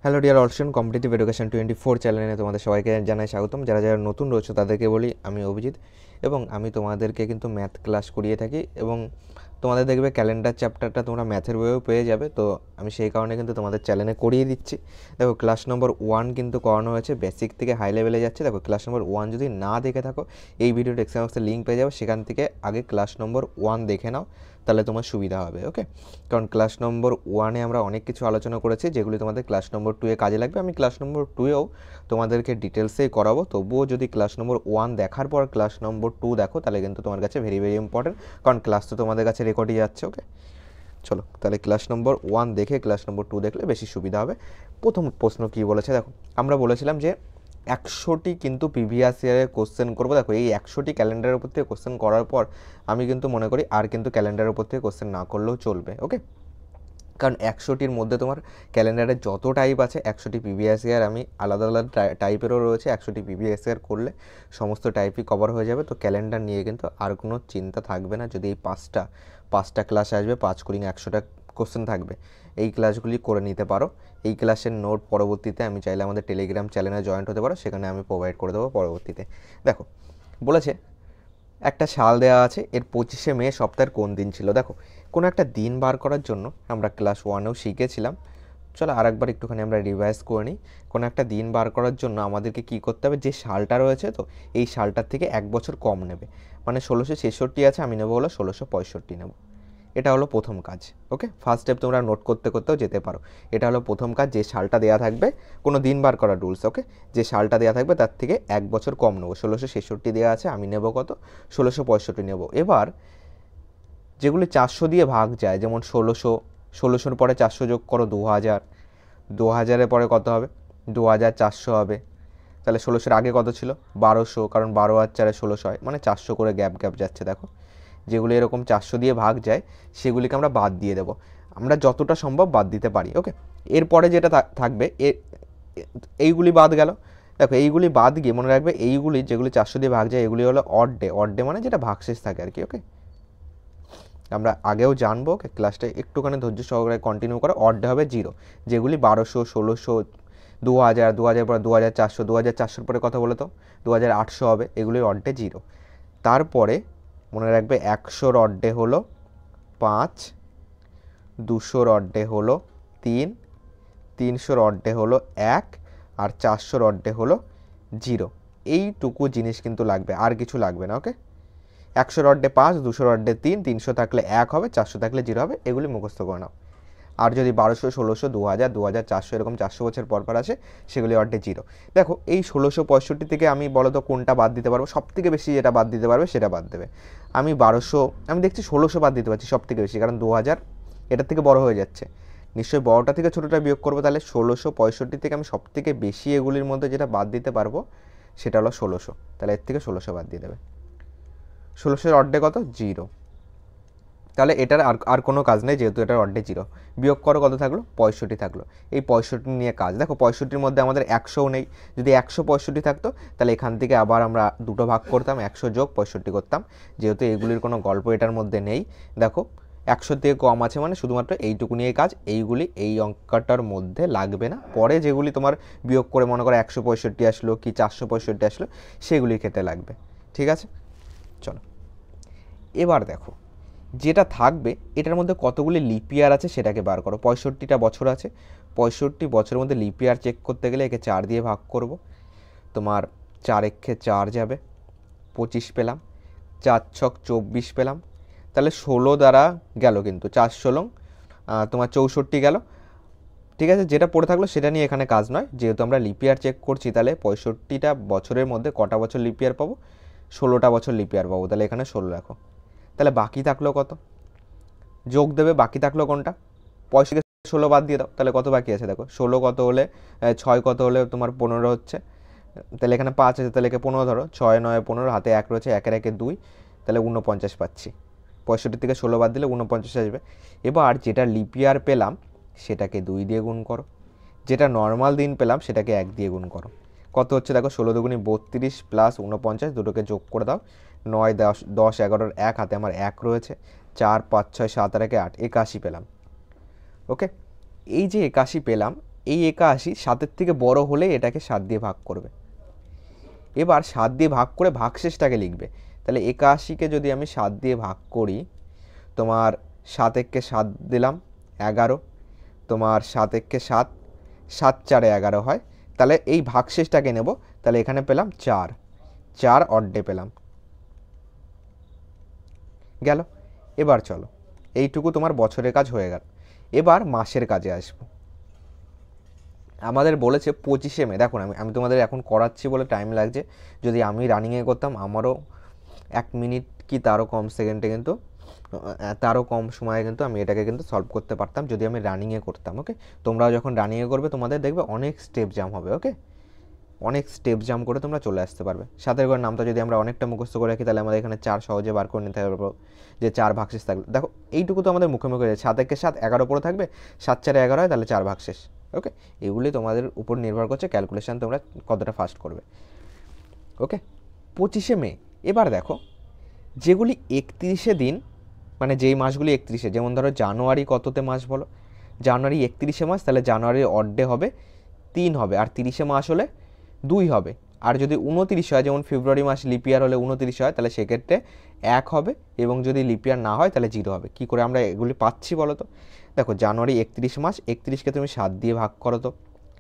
Hello dear অলশন competitive education 24 চ্যানেলে তোমাদের সবাইকে জানাই স্বাগতম। যারা যারা নতুন রয়েছে তাদেরকে বলি আমি অভিজিৎ এবং আমি তোমাদেরকে কিন্তু ম্যাথ ক্লাস করিয়ে থাকি এবং তোমাদের দেখবে ক্যালেন্ডার চ্যাপ্টারটা তোমরা ম্যাথের বইয়েও পেয়ে যাবে। তো আমি সেই কারণে কিন্তু তোমাদের চ্যানেলে করিয়ে দিচ্ছি। দেখো ক্লাস নম্বর 1 কিন্তু করানো হয়েছে, বেসিক থেকে হাই লেভেলে যাচ্ছে। দেখো ক্লাস নম্বর 1 যদি না দেখে থাকো এই ভিডিও ডেসক্রিপশন বক্সে লিঙ্ক পেয়ে যাবে, সেখান থেকে আগে ক্লাস নম্বর 1 দেখে নাও, তাহলে তোমার সুবিধা হবে। ওকে, কারণ ক্লাস নম্বর 1-এ আমরা অনেক কিছু আলোচনা করেছি যেগুলি তোমাদের ক্লাস নম্বর 2-এ কাজে লাগবে। আমি ক্লাস নম্বর 2-এও তোমাদেরকে ডিটেলসেই করাবো, তবুও যদি ক্লাস নম্বর 1 দেখার পর ক্লাস নম্বর 2 দেখো তাহলে কিন্তু তোমার কাছে ভেরি ভেরি ইম্পর্টেন্ট, কারণ ক্লাস তো তোমাদের কাছে রেকর্ডই যাচ্ছে। ওকে, চলো তাহলে ক্লাস নম্বর 1 দেখে ক্লাস নম্বর 2 দেখলে বেশি সুবিধা হবে। প্রথম প্রশ্ন কী বলেছে দেখো, আমরা বলেছিলাম যে 100টি কিন্তু প্রিভিয়াস ইয়ারের কোশ্চেন করবো। দেখো এই 100টি ক্যালেন্ডারের উপর থেকে কোশ্চেন করার পর আমি কিন্তু মনে করি আর কিন্তু ক্যালেন্ডারের উপর থেকে কোশ্চেন না করলেও চলবে। ওকে, কারণ 100টির মধ্যে তোমার ক্যালেন্ডারের যত টাইপ আছে 100টি প্রিভিয়াস ইয়ার আমি আলাদা আলাদা টাইপেরও রয়েছে। 100টি প্রিভিয়াস ইয়ার করলে সমস্ত টাইপই কভার হয়ে যাবে। তো ক্যালেন্ডার নিয়ে কিন্তু আর কোনো চিন্তা থাকবে না। যদি এই পাঁচটা ক্লাস আসবে, 5 কুড়ি 100টা কোশ্চেন থাকবে, এই ক্লাসগুলি করে নিতে পারো। এই ক্লাসের নোট পরবর্তীতে আমি চাইলে আমাদের টেলিগ্রাম চ্যানেলে জয়েন্ট হতে পারো, সেখানে আমি প্রোভাইড করে দেবো পরবর্তীতে। দেখো বলেছে একটা সাল দেওয়া আছে, এর 25শে মে সপ্তাহের কোন দিন ছিল। দেখো কোনো একটা দিন বার করার জন্য আমরা ক্লাস 1-এও শিখেছিলাম, চলো আরেকবার একটুখানি আমরা রিভাইজ করে নিই। কোনো একটা দিন বার করার জন্য আমাদেরকে কী করতে হবে, যে সালটা রয়েছে তো এই সালটার থেকে 1 বছর কম নেবে, মানে 1666 আছে, আমি নেবো হলো 1665 নেব। এটা হলো প্রথম কাজ। ওকে, ফার্স্ট স্টেপ তোমরা নোট করতে করতেও যেতে পারো। এটা হলো প্রথম কাজ, যে সালটা দেওয়া থাকবে, কোনো দিন বার করার রুলস। ওকে, যে সালটা দেওয়া থাকবে তার থেকে 1 বছর কম নেবো। 1666 দেওয়া আছে, আমি নেব কত, 1665 নেব। এবার যেগুলি 400 দিয়ে ভাগ যায়, যেমন 1600 পরে 400 যোগ করো 2000, 2000-এর পরে কত হবে, 2400 হবে। তাহলে 1600-এর আগে কত ছিল, 1200, কারণ 12 আর 4 16 হয়, মানে 400 করে গ্যাপ যাচ্ছে। দেখো যেগুলি এরকম 400 দিয়ে ভাগ যায় সেগুলিকে আমরা বাদ দিয়ে দেবো, আমরা যতটা সম্ভব বাদ দিতে পারি। ওকে, এরপরে যেটা থাকবে এইগুলি বাদ গেল। দেখো এইগুলি বাদ গিয়ে মনে রাখবে এইগুলি যেগুলি 400 দিয়ে ভাগ যায় এগুলি হলো অড ডে মানে যেটা ভাগশেষ থাকে আর কি। ওকে, আমরা আগেও জানবো, ক্লাসটা একটুখানি ধৈর্য সহকারে কন্টিনিউ করে। অড ডে হবে 0, যেগুলি 1200, 1600, 2000, 2000 পরে 2400, 2400 পরে কথা বলে তো 2800 হবে, এগুলি অড ডে 0। তারপরে মনে রাখবে 100-র অড ডে হলো 5, 200-র অড ডে হলো 3, 300-র অড ডে হলো 1, আর 400-র অড ডে হলো 0। এইটুকু জিনিস কিন্তু লাগবে, আর কিছু লাগবে না। ওকে, 100-র অড ডে 5, 200-র অড ডে 3, 300 থাকলে 1 হবে, 400 থাকলে 0 হবে, এগুলি মুখস্থ করে নাও। আর যদি 1200, 1600, 2000, 2400 এরকম 400 বছর পর আসে সেগুলি অড ডে 0। দেখো এই 1665 থেকে আমি বলো তো কোনটা বাদ দিতে পারবো, সব থেকে বেশি যেটা বাদ দিতে পারবে সেটা বাদ দেবে। আমি 1200, আমি দেখছি 1600 বাদ দিতে পারছি সব থেকে বেশি, কারণ 2000 এটার থেকে বড় হয়ে যাচ্ছে, নিশ্চয়ই বড়টা থেকে ছোটোটা বিয়োগ করবো। তাহলে 1665 থেকে আমি সব থেকে বেশি এগুলির মধ্যে যেটা বাদ দিতে পারবো সেটা হলো 1600, তাহলে এর থেকে 1600 বাদ দিয়ে দেবে। 1600-এর অড ডে কত, 0। তাহলে এটার আর কোনো কাজ নেই, যেহেতু এটার অড ডে 0। বিয়োগ করো, কত থাকলো, 65 থাকলো। এই 65 নিয়ে কাজ। দেখো 65-র মধ্যে আমাদের 100ও নেই, যদি 165 থাকতো তাহলে এখান থেকে আবার আমরা দুটো ভাগ করতাম, 100 যোগ 65 করতাম। যেহেতু এগুলির কোনো গল্প এটার মধ্যে নেই, দেখো 100 থেকে কম আছে, মানে শুধুমাত্র এইটুকু নিয়ে কাজ। এইগুলি এই অঙ্কটার মধ্যে লাগবে না, পরে যেগুলি তোমার বিয়োগ করে মনে করো 165 আসলো কি 465 আসলো সেগুলির ক্ষেত্রে লাগবে। ঠিক আছে, চলো এবার দেখো যেটা থাকবে এটার মধ্যে কতগুলি লিপ ইয়ার আছে সেটাকে বার করো। 65টা বছর আছে, 65 বছরের মধ্যে লিপ ইয়ার চেক করতে গেলে একে 4 দিয়ে ভাগ করব, তোমার 4 একে 4 যাবে, 25 পেলাম, 4 ছক 24 পেলাম। তাহলে 16 দ্বারা গেল, কিন্তু 4 16 তোমার 64 গেল। ঠিক আছে, যেটা পড়ে থাকলো সেটা নিয়ে এখানে কাজ নয়, যেহেতু আমরা লিপ ইয়ার চেক করছি। তাহলে 65টা বছরের মধ্যে কটা বছর লিপ ইয়ার পাবো, 16টা বছর লিপ ইয়ার পাবো। তাহলে এখানে 16 রাখো। তাহলে বাকি থাকলো কত, যোগ দেবে, বাকি থাকলো কোনটা, 65 থেকে 16 বাদ দিয়ে দাও, তাহলে কত বাকি আছে দেখো, 16 কত হলে 6 কত হলে তোমার 15 হচ্ছে, তাহলে এখানে 5 আছে, তাহলে একে 15 ধরো, 6 9 15, হাতে 1 রয়েছে, 1-এর 1-এ 2, তাহলে 49 পাচ্ছি। 65 থেকে 16 বাদ দিলে 49 আসবে। এবার যেটা লিপ ইয়ার পেলাম সেটাকে 2 দিয়ে গুণ করো, যেটা নর্মাল দিন পেলাম সেটাকে 1 দিয়ে গুণ করো। কত হচ্ছে দেখো, 16 দুগুণি 32 প্লাস 49, দুটোকে যোগ করে দাও, 9 10 10 11-র 1, হাতে আমার 1 রয়েছে, 4 5 6 7 আর 1 8, 81 পেলাম। ওকে, এই যে 81 পেলাম, এই 81 7-এর থেকে বড় হলে এটাকে 7 দিয়ে ভাগ করবে। এবার 7 দিয়ে ভাগ করে ভাগশেষটাকে লিখবে। তাহলে 81কে যদি আমি 7 দিয়ে ভাগ করি, তোমার 7 একে 7 দিলাম 11, তোমার 7 একে 7, 7 4 11 হয়। তাহলে এই ভাগশেষটাকে নেব, তাহলে এখানে পেলাম 4, 4 অর্ডে পেলাম, গেল। এবার চলো, এইটুকু তোমার বছরের কাজ হয়ে গেল। এবার মাসের কাজে আসবো। আমাদের বলেছে 25শে মে। দেখুন আমি তোমাদের এখন করাচ্ছি বলে টাইম লাগছে, যদি আমি রানিংয়ে করতাম আমারও 1 মিনিট কি তারও কম সেকেন্ডে কিন্তু তারও কম সময়ে কিন্তু আমি এটাকে কিন্তু সলভ করতে পারতাম যদি আমি রানিংয়ে করতাম। ওকে, তোমরাও যখন রানিংয়ে করবে তোমাদের দেখবে অনেক স্টেপ জাম হবে। ওকে, অনেক স্টেপ জাম করে তোমরা চলে আসতে পারবে। 7-এর ঘরের নামটা যদি আমরা অনেকটা মুখস্থ করে রাখি, তাহলে আমাদের এখানে 4 সহজে বার করে নিতে পারবো, যে 4 ভাগশেষ থাকবে। দেখো এইটুকু তো আমাদের মুখে মুখে 7 একে 7 11 পরে থাকবে, 7 4 11 হয়, তাহলে 4 ভাগশেষ। ওকে, এগুলি তোমাদের উপর নির্ভর করছে ক্যালকুলেশন তোমরা কতটা ফাস্ট করবে। ওকে, 25শে মে। এবার দেখো যেগুলি 31শে দিন, মানে যেই মাসগুলি 31শে, যেমন ধরো জানুয়ারি কততে মাস বলো, জানুয়ারি 31শে মাস, তাহলে জানুয়ারির অর্ডে হবে 3 হবে, আর 30শে মাস হলে 2 হবে। আর যদি 29 হয়, যেমন ফেব্রুয়ারি মাস লিপিয়ার হলে 29 হয়, তাহলে সেক্ষেত্রে 1 হবে, এবং যদি লিপিয়ার না হয় তাহলে 0 হবে। কী করে আমরা এগুলি পাচ্ছি বলো তো? দেখো জানুয়ারি 31 মাস, 31কে তুমি 7 দিয়ে ভাগ করো তো,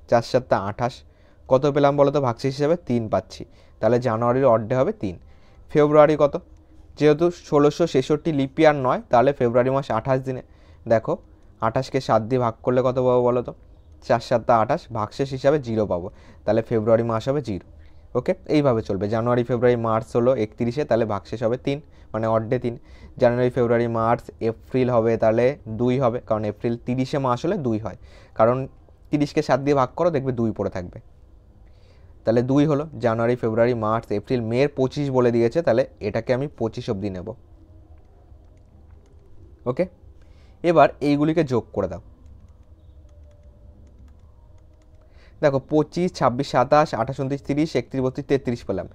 4 7 28, কত পেলাম বলো তো ভাগশেষ হিসাবে? 3 পাচ্ছি, তাহলে জানুয়ারির অর্ডে হবে 3। ফেব্রুয়ারি কত? যেহেতু 1666 লিপিয়ার নয়, তাহলে ফেব্রুয়ারি মাস 28 দিনে। দেখো 28কে 7 দিয়ে ভাগ করলে কত পাবো বলো তো? 4 7 28, ভাগশেষ হিসাবে 0 পাবো, তাহলে ফেব্রুয়ারি মাস হবে 0। ওকে, এইভাবে চলবে। জানুয়ারি ফেব্রুয়ারি মার্চ হলো 31শে, তাহলে ভাগশেষ হবে 3, মানে অর্ডে 3। জানুয়ারি ফেব্রুয়ারি মার্চ এপ্রিল হবে, তাহলে 2 হবে, কারণ এপ্রিল 30শে মাস হলে 2 হয়, কারণ 30কে 7 দিয়ে ভাগ করো দেখবে 2 পড়ে থাকবে, তাহলে 2 হলো। জানুয়ারি ফেব্রুয়ারি মার্চ এপ্রিল, মের 25 বলে দিয়েছে, তাহলে এটাকে আমি 25 অবধি নেব। ওকে, এবার এইগুলিকে যোগ করে দাও। দেখো 25 26 27 28 29 30 31 32 33 পেলাম,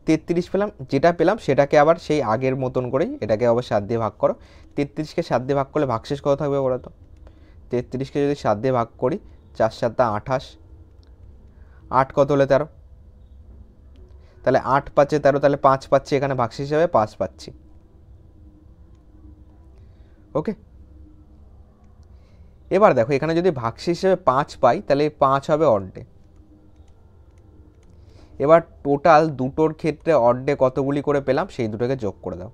33 পেলাম। যেটা পেলাম সেটাকে আবার সেই আগের মতন করেই এটাকে আবার 7 দিয়ে ভাগ করো। 33কে 7 দিয়ে ভাগ করলে ভাগশেষ কত থাকবে বলো তো? 33কে যদি 7 দিয়ে ভাগ করি, 4 7 28, 8 কত হলে 13, তাহলে 8 5 13, তাহলে 5 পাচ্ছি এখানে ভাগশেষ হিসাবে, 5 পাচ্ছি। ওকে, এবার দেখো এখানে যদি ভাগশেষ হিসেবে 5 পাই, তাহলে 5 হবে অর্ডে। এবার টোটাল দুটোর ক্ষেত্রে অর্ডে কতগুলি করে পেলাম সেই দুটোকে যোগ করে দাও।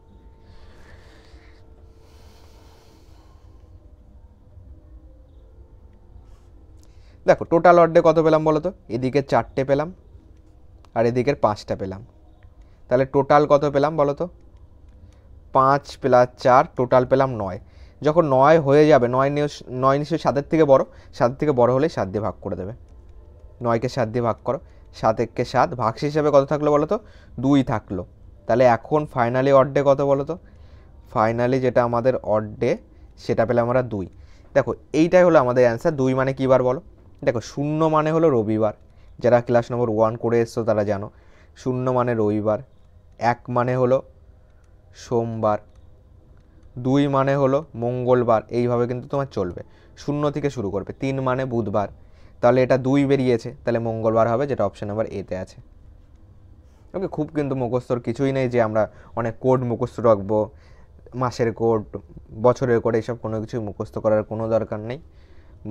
দেখো টোটাল অর্ডে কত পেলাম বলো তো? এদিকে 4টে পেলাম আর এদিকের 5টা পেলাম, তাহলে টোটাল কত পেলাম বলো তো? 5 + 4, টোটাল পেলাম 9। যখন 9 হয়ে যাবে, 9 নিশ্চয়ই 7-এর থেকে বড়, 7-এর থেকে বড় হলেই 7 দিয়ে ভাগ করে দেবে। 9কে 7 দিয়ে ভাগ করো, 7 একে 7, ভাগশেষ হিসাবে কত থাকলো বলো তো? 2 থাকলো। তাহলে এখন ফাইনালি অর্ডে কত বলো তো? ফাইনালি যেটা আমাদের অর্ডে সেটা পেলাম আমরা 2। দেখো এইটাই হলো আমাদের অ্যান্সার। 2 মানে কী বার বলো? দেখো 0 মানে হলো রবিবার, যারা ক্লাস নম্বর 1 করে এসছো তারা জানো 0 মানে রবিবার, 1 মানে হলো সোমবার, 2 মানে হলো মঙ্গলবার, এইভাবে কিন্তু তোমার চলবে, 0 থেকে শুরু করবে। 3 মানে বুধবার, তাহলে এটা 2 বেরিয়েছে, তাহলে মঙ্গলবার হবে, যেটা অপশন নাম্বার এতে আছে। ওকে, খুব কিন্তু মুখস্থর কিছুই নেই যে আমরা অনেক কোড মুখস্থ রাখবো, মাসের কোড, বছরের কোড, এইসব কোনো কিছুই মুখস্থ করার কোনো দরকার নেই।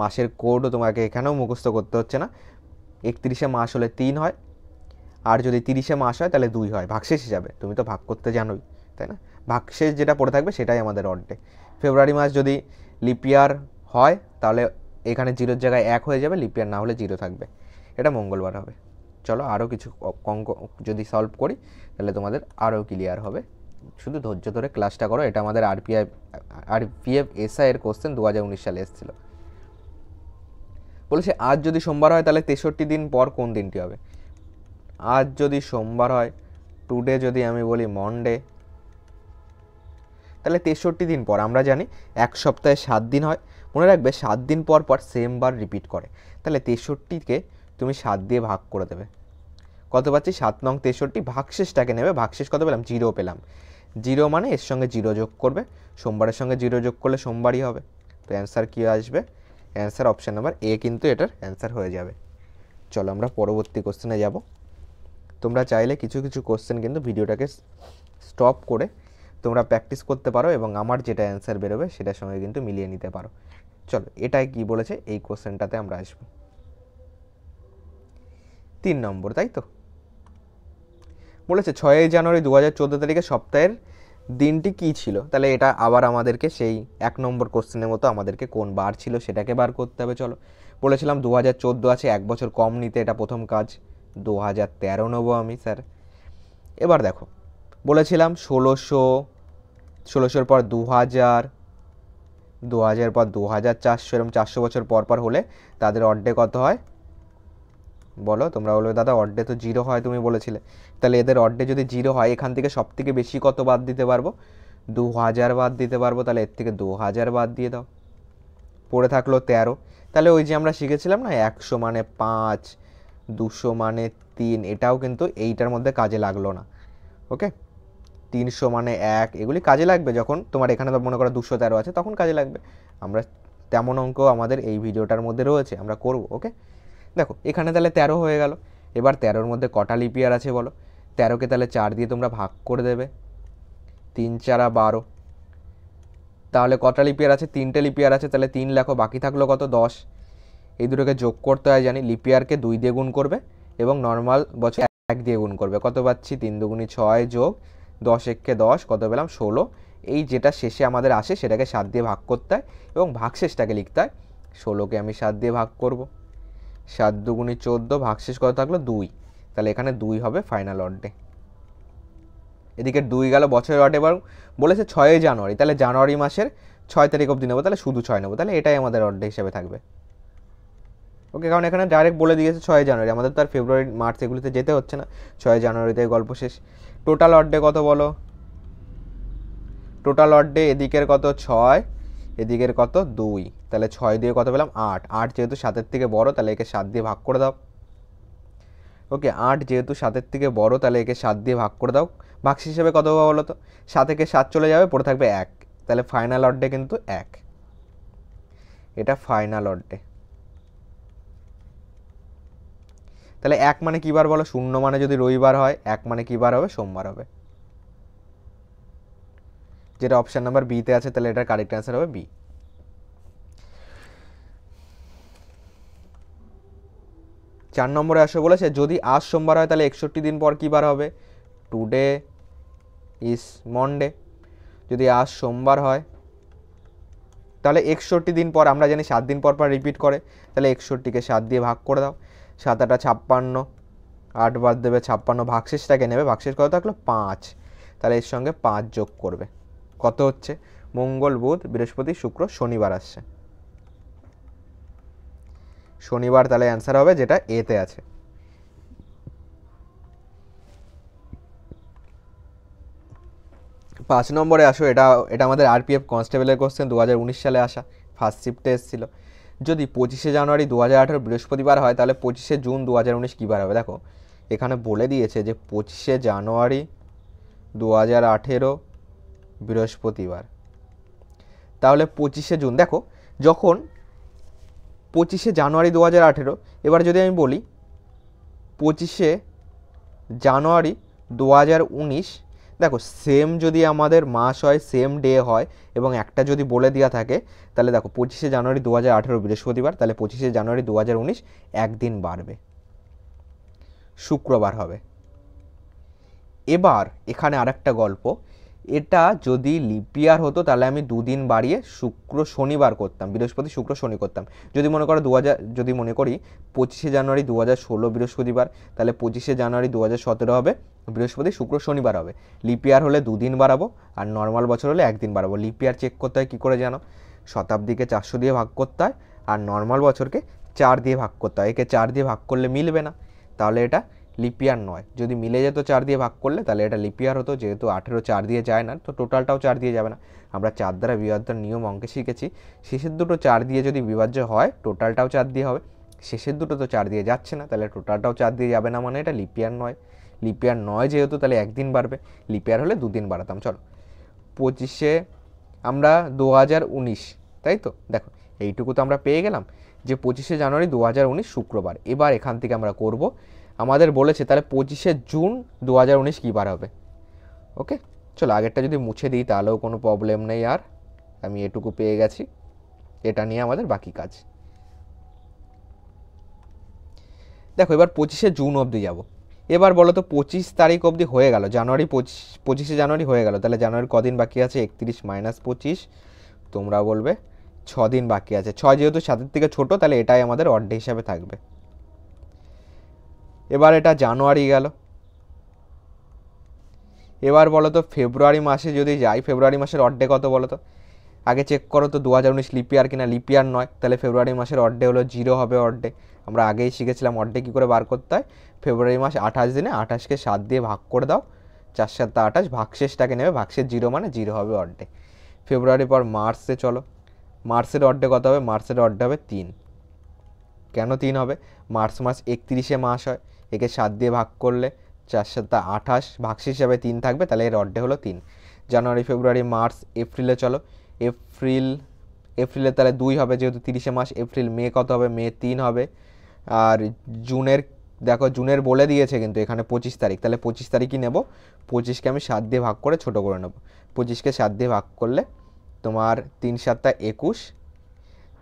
মাসের কোডও তোমাকে এখানেও মুখস্থ করতে হচ্ছে না। 31শে মাস হলে 3 হয়, আর যদি 30শে মাস হয় তাহলে 2 হয় ভাগশেষ হিসাবে। তুমি তো ভাগ করতে জানোই, তাই না? ভাগশেষ যেটা পড়ে থাকবে সেটাই আমাদের অর্ডে। ফেব্রুয়ারি মাস যদি লিপিয়ার হয় তাহলে এখানে 0-এর জায়গায় 1 হয়ে যাবে, লিপিয়ার না হলে 0 থাকবে, এটা মঙ্গলবার হবে। চলো আরও কিছু অঙ্ক যদি সলভ করি তাহলে তোমাদের আরও ক্লিয়ার হবে। শুধু ধৈর্য ধরে ক্লাসটা করো। এটা আমাদের আরপিএফ এসআই এর কোশ্চেন 2019 সালে এসেছিল। বলেছে আজ যদি সোমবার হয় তাহলে 63 দিন পর কোন দিনটি হবে? আজ যদি সোমবার হয়, টুডে যদি আমি বলি মনডে, তাহলে 63 দিন পর। আমরা জানি 1 সপ্তাহে 7 দিন হয়, মনে রাখবে 7 দিন পর পর সেম বার রিপিট করে, তাহলে 63কে তুমি 7 দিয়ে ভাগ করে দেবে। কত পাচ্ছি? 7 নং 63, ভাগশেষটাকে নেবে। ভাগশেষ কত পেলাম? 0 পেলাম। 0 মানে এর সঙ্গে 0 যোগ করবে, সোমবারের সঙ্গে 0 যোগ করলে সোমবারই হবে। তো অ্যান্সার কী আসবে? অ্যান্সার অপশান নাম্বার এ কিন্তু এটার অ্যান্সার হয়ে যাবে। চলো আমরা পরবর্তী কোশ্চেনে যাব। তোমরা চাইলে কিছু কিছু কোশ্চেন কিন্তু ভিডিওটাকে স্টপ করে তোমরা প্র্যাকটিস করতে পারো এবং আমার যেটা অ্যান্সার বেরোবে সেটার সঙ্গে কিন্তু মিলিয়ে নিতে পারো। চলো এটাই কি বলেছে এই কোশ্চেনটাতে আমরা আসবো। 3 নম্বর, তাই তো বলেছে 6 জানুয়ারি 2014 তারিখে সপ্তাহের দিনটি কি ছিল। তাহলে এটা আবার আমাদেরকে সেই 1 নম্বর কোশ্চেনের মতো আমাদেরকে কোন বার ছিল সেটাকে বার করতে হবে। চলো বলেছিলাম 2014 আছে, 1 বছর কম নিতে এটা প্রথম কাজ। 2013 নেবো আমি স্যার। এবার দেখো বলেছিলাম 1600 পর 2000, 2000 পর 2400, এরকম 400 বছর পর পর হলে তাদের অর্ডে কত হয় বলো। তোমরা বলবে দাদা অর্ডে তো 0 হয় তুমি বলেছিলে। তাহলে এদের অর্ডে যদি 0 হয় এখান থেকে সব থেকে বেশি কত বাদ দিতে পারবো? 2000 বাদ দিতে পারবো। তাহলে এর থেকে 2000 বাদ দিয়ে দাও, পড়ে থাকলো 13। তাহলে ওই যে আমরা শিখেছিলাম না 100 মানে 5, 200 মানে 3, এটাও কিন্তু এইটার মধ্যে কাজে লাগলো না। ওকে, 300 মানে 1, এগুলি কাজে লাগবে যখন তোমার এখানে তো মনে করো 213 আছে তখন কাজে লাগবে। আমরা তেমন অঙ্ক আমাদের এই ভিডিওটার মধ্যে রয়েছে, আমরা করব। ওকে, দেখো এখানে তাহলে 13 হয়ে গেল। এবার 13-র মধ্যে কটা লিপিয়ার আছে বলো। 13কে তাহলে 4 দিয়ে তোমরা ভাগ করে দেবে, 3 4 12। তাহলে কটা লিপিয়ার আছে? 3টে লিপিয়ার আছে। তাহলে 3 লেখো, বাকি থাকলো কত? 10। এই দুটোকে যোগ করতে হয় জানি। লিপিয়ারকে 2 দিয়ে গুণ করবে এবং নর্মাল বছর 1 দিয়ে গুণ করবে। কত পাচ্ছি? 3 দুগুণী 6 যোগ 10 একে 10, কত পেলাম? 16। এই যেটা শেষে আমাদের আসে সেটাকে 7 দিয়ে ভাগ করতে হয় এবং ভাগশেষটাকে লিখতে হয়। 16কে আমি 7 দিয়ে ভাগ করব, 7 দুগুণী 14, ভাগশেষ কত থাকলো? 2। তাহলে এখানে 2 হবে ফাইনাল অর্ডে। এদিকে 2 গেল বছরের অর্ডে। এবার বলেছে 6 জানুয়ারি, তাহলে জানুয়ারি মাসের 6 তারিখ অবধি নেবো, তাহলে শুধু 6 নেবো। তাহলে এটাই আমাদের অর্ডে হিসেবে থাকবে। ওকে, কারণ এখানে ডাইরেক্ট বলে দিয়েছে 6 জানুয়ারি, আমাদের তো আর ফেব্রুয়ারি মার্চ এগুলিতে যেতে হচ্ছে না। 6 জানুয়ারিতে গল্প শেষ। টোটাল অর্ডে কত বলো? টোটাল অর্ডে এদিকের কত? 6, এদিকের কত? 2। তাহলে 6 দিয়ে কত পেলাম? 8। 8 যেহেতু 7-এর থেকে বড় তাহলে একে 7 দিয়ে ভাগ করে দাও। ওকে, 8 যেহেতু 7-এর থেকে বড় তাহলে একে 7 দিয়ে ভাগ করে দাও। ভাগশেষ হিসেবে কত হবে বলো তো? 7 থেকে 7 চলে যাবে, পড়ে থাকবে 1। তাহলে ফাইনাল অর্ডে কিন্তু 1। এটা ফাইনাল অর্ডে। তাহলে 1 মানে কী বার বলো? 0 মানে যদি রবিবার হয়, 1 মানে কী বার হবে? সোমবার হবে, যেটা অপশান নাম্বার বিতে আছে। তাহলে এটার কারেক্ট অ্যান্সার হবে বি। 4 নম্বরে আসে বলেছে যদি আজ সোমবার হয় তাহলে 61 দিন পর কী বার হবে? Today is Monday. যদি আজ সোমবার হয় তাহলে 61 দিন পর, আমরা জানি 7 দিন পর পর রিপিট করে, তাহলে 61কে 7 দিয়ে ভাগ করে দাও। 7 8 56, 8 বাদ দেবে 56, ভাগশেষটাকে নেবে। ভাগশেষ কত থাকলো? 5। তাহলে এর সঙ্গে 5 যোগ করবে, কত হচ্ছে? মঙ্গল বুধ বৃহস্পতি শুক্র শনিবার আসছে। শনিবার তাহলে অ্যান্সার হবে যেটা এতে আছে। 5 নম্বরে আসো। এটা আমাদের আরপিএফ কনস্টেবলের কোশ্চেন, 2019 সালে আসা, ফার্স্ট শিফটে এসেছিল। যদি 25শে জানুয়ারি 2018 বৃহস্পতিবার হয় তাহলে 25শে জুন 2019 কী বার হবে? দেখো এখানে বলে দিয়েছে যে 25শে জানুয়ারি 2018 বৃহস্পতিবার। তাহলে 25শে জুন, দেখো যখন 25শে জানুয়ারি 2018, এবার যদি আমি বলি 25শে জানুয়ারি 2019, দেখো সেম যদি আমাদের মাস হয়, সেম ডে হয় এবং একটা যদি বলে দেওয়া থাকে, তাহলে দেখো 25শে জানুয়ারি 2018 বৃহস্পতিবার, তাহলে 25শে জানুয়ারি 2019 একদিন বাড়বে, শুক্রবার হবে। এবার এখানে আরেকটা গল্প, এটা যদি লিপিয়ার হতো তাহলে আমি 2 দিন বাড়িয়ে শুক্র শনিবার করতাম, বৃহস্পতি শুক্র শনি করতাম। যদি মনে করো যদি মনে করি 25শে জানুয়ারি 2016 বৃহস্পতিবার, তাহলে 25শে জানুয়ারি 2017 হবে বৃহস্পতি শুক্র শনিবার হবে। লিপিয়ার হলে 2 দিন বাড়াবো আর নর্মাল বছর হলে 1 দিন বাড়াবো। লিপিয়ার চেক করতে হয় কী করে জানো? শতাব্দীকে 400 দিয়ে ভাগ করতে হয় আর নর্মাল বছরকে 4 দিয়ে ভাগ করতে হয়। একে 4 দিয়ে ভাগ করলে মিলবে না, তাহলে এটা লিপিয়ার নয়। যদি মিলে যেত 4 দিয়ে ভাগ করলে তাহলে এটা লিপিয়ার হতো। যেহেতু 18 4 দিয়ে যায় না, তো টোটালটাও 4 দিয়ে যাবে না। আমরা 4 দ্বারা বিভাজ্যের নিয়ম অঙ্কে শিখেছি, শেষের দুটো 4 দিয়ে যদি বিভাজ্য হয় টোটালটাও 4 দিয়ে হবে। শেষের দুটো তো 4 দিয়ে যাচ্ছে না, তাহলে টোটালটাও 4 দিয়ে যাবে না, মানে এটা লিপিয়ার নয়। লিপিয়ার নয় যেহেতু, তাহলে 1 দিন বাড়বে। লিপিয়ার হলে 2 দিন বাড়াতাম। চলো 25শে আমরা 2019, তাই তো দেখো এইটুকু তো আমরা পেয়ে গেলাম যে 25শে জানুয়ারি 2019 শুক্রবার। এবার এখান থেকে আমরা করব, আমাদের বলেছে তাহলে 25শে জুন 2019 কী বার হবে। ওকে, চলো আগেরটা যদি মুছে দিই তাহলেও কোনো প্রবলেম নেই, আর আমি এটুকু পেয়ে গেছি। এটা নিয়ে আমাদের বাকি কাজ। দেখো এবার 25শে জুন অবধি যাব। এবার বলো তো 25 তারিখ অবধি হয়ে গেল, জানুয়ারি 25শে জানুয়ারি হয়ে গেল, তাহলে জানুয়ারির কদিন বাকি আছে? 31 - 25, তোমরা বলবে 6 দিন বাকি আছে। 6 যেহেতু 7-এর থেকে ছোট, তাহলে এটাই আমাদের অড ডে হিসাবে থাকবে। এবার এটা জানুয়ারি গেল। এবার বলো তো ফেব্রুয়ারি মাসে যদি যাই, ফেব্রুয়ারি মাসের অড ডে কত বলো তো? আগে চেক করো তো 2019 লিপ ইয়ার কিনা। লিপ ইয়ার নয়, তাহলে ফেব্রুয়ারি মাসের অড ডে হলো 0 হবে অড ডে। আমরা আগেই শিখেছিলাম অড ডে কী করে বার করতে হয়। ফেব্রুয়ারি মাস 28 দিনে 28কে 7 দিয়ে ভাগ করে দাও, 4 × 7 = 28, ভাগশেষটাকে নেবে, ভাগশেষ 0 মানে 0 হবে অড ডে। ফেব্রুয়ারি পর মার্চে চলো, মার্চের অড ডে কত হবে? মার্চের অড ডে হবে 3। কেন 3 হবে? মার্চ মাস 31শে মাস হয়, একে 7 দিয়ে ভাগ করলে 4 × 7 = 28, ভাগশেষ হিসাবে 3 থাকবে, তাহলে এর অড ডে হলো 3। জানুয়ারি ফেব্রুয়ারি মার্চ এপ্রিলে চলো, এপ্রিলে তাহলে 2 হবে যেহেতু 30শে মাস। এপ্রিল মে কত হবে? মে 3 হবে। আর জুনের দেখো, জুনের বলে দিয়েছে কিন্তু এখানে 25 তারিখ, তাহলে 25 তারিখই নেব। 25কে আমি 7 দিয়ে ভাগ করে ছোটো করে নেব। 25কে 7 দিয়ে ভাগ করলে তোমার 3 × 7 = 21,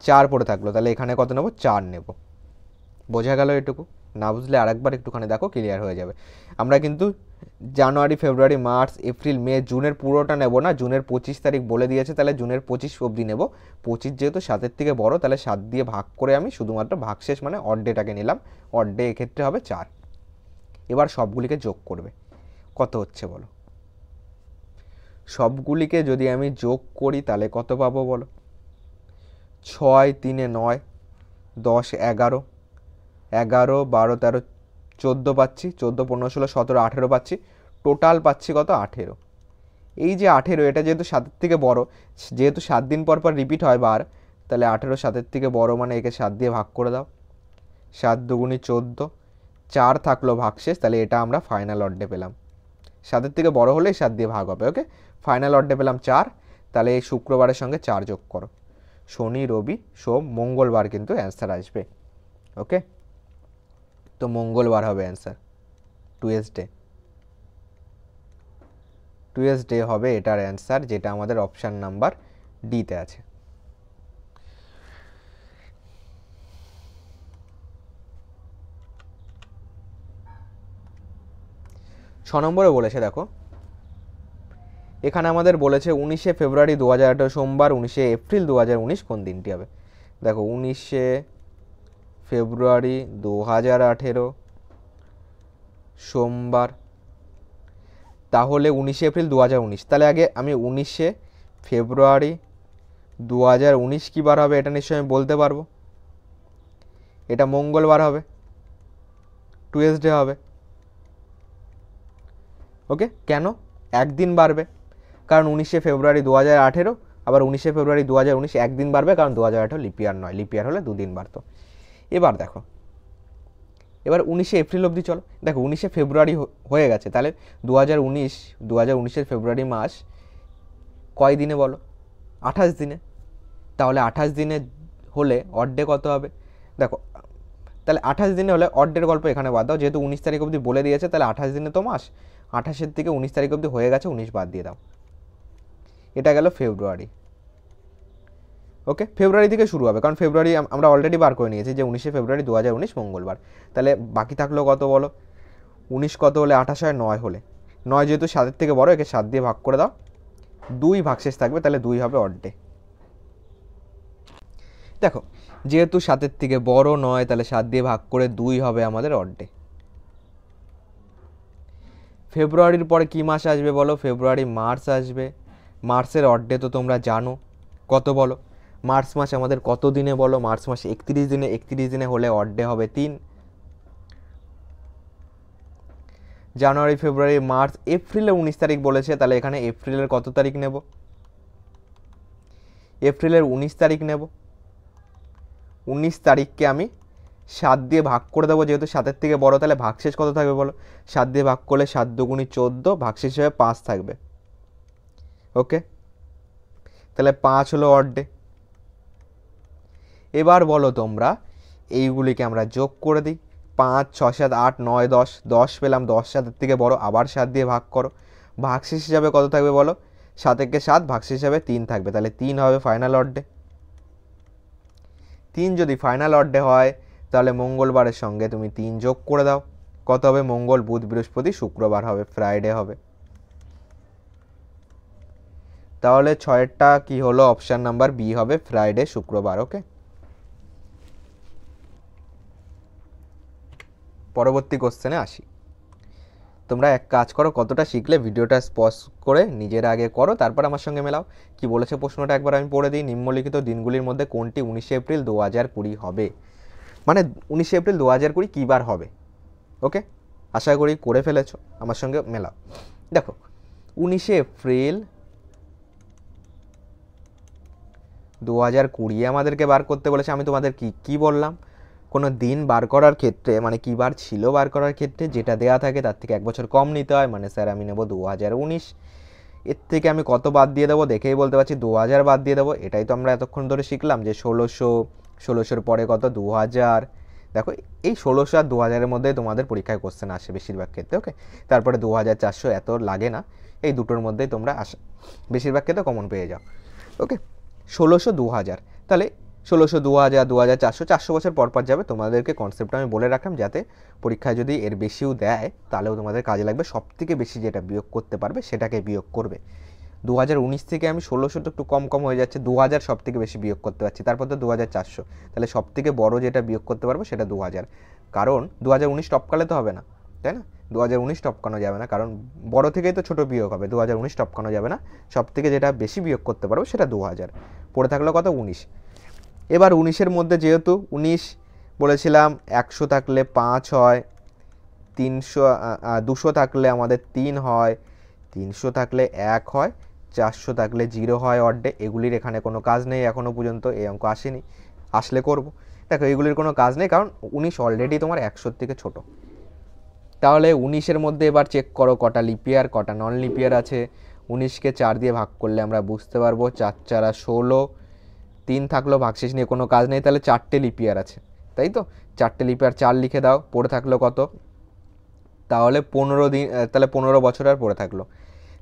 4 পড়ে থাকলো, তাহলে এখানে কত নেব? 4 নেব। বোঝা গেল এটুকু? না বুঝলে আরেকবার একটুখানি দেখো, ক্লিয়ার হয়ে যাবে। আমরা কিন্তু জানুয়ারি ফেব্রুয়ারি মার্চ এপ্রিল মে জুনের পুরোটা নেব না, জুনের 25 তারিখ বলে দিয়েছে, তাহলে জুনের 25 অবধি নেব। 25 যেহেতু 7-এর থেকে বড়, তাহলে 7 দিয়ে ভাগ করে আমি শুধুমাত্র ভাগশেষ মানে অড ডেটাকে নিলাম। অড ডে এক্ষেত্রে হবে 4। এবার সবগুলিকে যোগ করবে, কত হচ্ছে বলো? সবগুলিকে যদি আমি যোগ করি তাহলে কত পাবো বলো? 6 × 3 = 9, 10 × 11, 11, 12, 13, 14 পাচ্ছি, 14, 15, 16, 17, 18 পাচ্ছি, টোটাল পাচ্ছি কত? 18। এই যে 18, এটা যেহেতু 7-এর থেকে বড়, যেহেতু 7 দিন পর পর রিপিট হয় বার, তাহলে 18 7-এর থেকে বড় মানে একে 7 দিয়ে ভাগ করে দাও, 7 × 2 = 14, 4 থাকলো ভাগশেষ, তাহলে এটা আমরা ফাইনাল অড ডে পেলাম। 7-এর থেকে বড় হলেই 7 দিয়ে ভাগ হবে। ওকে, ফাইনাল অড ডে পেলাম 4। তাহলে এই শুক্রবারের সঙ্গে 4 যোগ করো, শনি রবি সোম মঙ্গলবার কিন্তু অ্যান্সার আসবে। ওকে, তো মঙ্গলবার হবে অ্যান্সার, টুয়েসডে। টুয়েসডে হবে এটার অ্যান্সার, যেটা আমাদের অপশান নাম্বার ডিতে আছে। ছ নম্বরে বলেছে দেখো, এখানে আমাদের বলেছে 19শে ফেব্রুয়ারি 2018 সোমবার, 19শে এপ্রিল 2019 কোন দিনটি হবে। দেখো 19শে ফেব্রুয়ারি 2018 সোমবার, তাহলে 19শে এপ্রিল 2019, তাহলে আগে আমি 19শে ফেব্রুয়ারি 2019 কী বার হবে এটা নিশ্চয়ই আমি বলতে পারবো। এটা মঙ্গলবার হবে, টুয়েসডে হবে। ওকে, কেন? একদিন বাড়বে, কারণ 19শে ফেব্রুয়ারি 2018 আবার 19শে ফেব্রুয়ারি 2019 একদিন বাড়বে, কারণ 2018 লিপ ইয়ার নয়, লিপ ইয়ার হলে 2 দিন বাড়তো। এবার দেখো, এবার 19শে এপ্রিল অবধি চলো। দেখো 19শে ফেব্রুয়ারি হয়ে গেছে, তাহলে 2019-এর ফেব্রুয়ারি মাস কয় দিনে বলো? 28 দিনে। তাহলে 28 দিনে হলে অড ডে কত হবে? দেখো তাহলে 28 দিনে হলে অড ডের গল্প এখানে বাদ দাও, যেহেতু 19 তারিখ অবধি বলে দিয়েছে, তাহলে 28 দিনে তো মাস, 28-এর থেকে 19 তারিখ অবধি হয়ে গেছে, 19 বাদ দিয়ে দাও। এটা গেল ফেব্রুয়ারি। ওকে, ফেব্রুয়ারি থেকে শুরু হবে, কারণ ফেব্রুয়ারি আমরা অলরেডি বার করে নিয়েছি যে 19শে ফেব্রুয়ারি 2019 মঙ্গলবার। তাহলে বাকি থাকলো কত বলো? 19 কত হলে 28 হয়? 9 হলে। 9 যেহেতু 7-এর থেকে বড়, একে 7 দিয়ে ভাগ করে দাও, 2 ভাগশেষ থাকবে, তাহলে 2 হবে অড ডে। দেখো যেহেতু 7-এর থেকে বড় নয়, তাহলে 7 দিয়ে ভাগ করে 2 হবে আমাদের অড ডে। ফেব্রুয়ারির পরে কি মাস আসবে বলো? ফেব্রুয়ারি মার্চ আসবে। মার্চের অড ডে তো তোমরা জানো কত বলো? মার্চ মাস আমাদের কত দিনে বলো? মার্চ মাস 31 দিনে। 31 দিনে হলে অড ডে হবে 3। জানুয়ারি ফেব্রুয়ারি মার্চ এপ্রিলে 19 তারিখ বলেছে, তাহলে এখানে এপ্রিলের কত তারিখ নেব? এপ্রিলের 19 তারিখ নেব। 19 তারিখকে আমি 7 দিয়ে ভাগ করে দেবো, যেহেতু 7-এর থেকে বড়, তাহলে ভাগশেষ কত থাকবে বলো? 7 দিয়ে ভাগ করলে 7 × 2 = 14, ভাগশেষ হিসেবে 5 থাকবে। ওকে, তাহলে 5 হলো অড ডে। এবার বলো তোমরা এইগুলিকে আমরা যোগ করে দিই। 5, 6, 7, 8, 9, 10, 10 পেলাম, 10 7-এর থেকে বড়, আবার 7 দিয়ে ভাগ করো। ভাগশেষ হিসাবে কত থাকবে বলো? 7 একে 7, ভাগশেষ হিসাবে 3 থাকবে, তাহলে 3 হবে ফাইনাল অড ডে। 3 যদি ফাইনাল অড ডে হয় তাহলে মঙ্গলবারের সঙ্গে তুমি 3 যোগ করে দাও, কত হবে? মঙ্গল, বুধ, বৃহস্পতি, শুক্রবার হবে, ফ্রাইডে হবে। তাহলে 6এরটা কি হলো? অপশান নাম্বার বি হবে, ফ্রাইডে, শুক্রবার। ওকে, পরবর্তী কোশ্চেনে আসি। তোমরা এক কাজ করো, কতটা শিখলে ভিডিওটা পজ করে নিজের আগে করো, তারপর আমার সঙ্গে মেলাও। কি বলেছে প্রশ্নটা একবার আমি পড়ে দিই। নিম্নলিখিত দিনগুলির মধ্যে কোনটি 19 এপ্রিল 2020 হবে? মানে 19 এপ্রিল 2020 কী বার হবে? ওকে, আশা করি করে ফেলেছো, আমার সঙ্গে মেলাও। দেখো 19 এপ্রিল 2020 আমাদেরকে বার করতে বলেছে। আমি তোমাদের কি বললাম? কোনো দিন বার করার ক্ষেত্রে, মানে কী বার ছিল বার করার ক্ষেত্রে, যেটা দেয়া থাকে তার থেকে 1 বছর কম নিতে হয়। মানে স্যার আমি নেব 2019, এর থেকে আমি কত বাদ দিয়ে দেবো? দেখেই বলতে পারছি 2000 বাদ দিয়ে দেবো। এটাই তো আমরা এতক্ষণ ধরে শিখলাম যে 1600 পরে কত? 2000। দেখো এই 1600 আর 2000-এর মধ্যে তোমাদের পরীক্ষায় কোশ্চেন আসে বেশিরভাগ ক্ষেত্রে। ওকে, তারপরে 2400 এত লাগে না, এই দুটোর মধ্যেই তোমরা আসে বেশিরভাগ ক্ষেত্রে কমন পেয়ে যাও। ওকে, 1600 2000, তাহলে 1600 2000 2400, 400 বছর পর পর যাবে। তোমাদেরকে কনসেপ্টটা আমি বলে রাখলাম, যাতে পরীক্ষায় যদি এর বেশিও দেয় তাহলেও তোমাদের কাজে লাগবে। সব থেকে বেশি যেটা বিয়োগ করতে পারবে সেটাকে বিয়োগ করবে। 2019 থেকে আমি 1600 তো একটু কম হয়ে যাচ্ছে, 2000 সব থেকে বেশি বিয়োগ করতে পারছি, তারপর তো 2400, তাহলে সব থেকে বড় যেটা বিয়োগ করতে পারবো সেটা 2000। কারণ 2019 টপকালে তো হবে না, তাই না? 2019 টপকানো যাবে না, কারণ বড় থেকেই তো ছোট বিয়োগ হবে। 2019 টপকানো যাবে না, সব থেকে যেটা বেশি বিয়োগ করতে পারবো সেটা 2000। পড়ে থাকলো কত? 19। এবার 19-এর মধ্যে যেহেতু 19 বলেছিলাম, 100 থাকলে 5 হয়, 300 200 থাকলে আমাদের 3 হয়, 300 থাকলে 1 হয়, 400 থাকলে 0 হয় অড ডে। এগুলির এখানে কোনো কাজ নেই, এখনও পর্যন্ত এই অঙ্ক আসেনি, আসলে করব। দেখো এগুলির কোনো কাজ নেই, কারণ 19 অলরেডি তোমার 100-র থেকে ছোট। তাহলে 19-এর মধ্যে এবার চেক করো কটা লিপিয়ার কটা নন লিপিয়ার আছে। 19কে 4 দিয়ে ভাগ করলে আমরা বুঝতে পারবো, 4 4 16, 3 থাকলো, ভাগশেষ নিয়ে কোনো কাজ নেই, তাহলে 4টে লিপিয়ার আছে, তাই তো? 4টে লিপিয়ার 4 লিখে দাও। পড়ে থাকলো কত? তাহলে 15 দিন, তাহলে 15 বছর আর পড়ে থাকলো।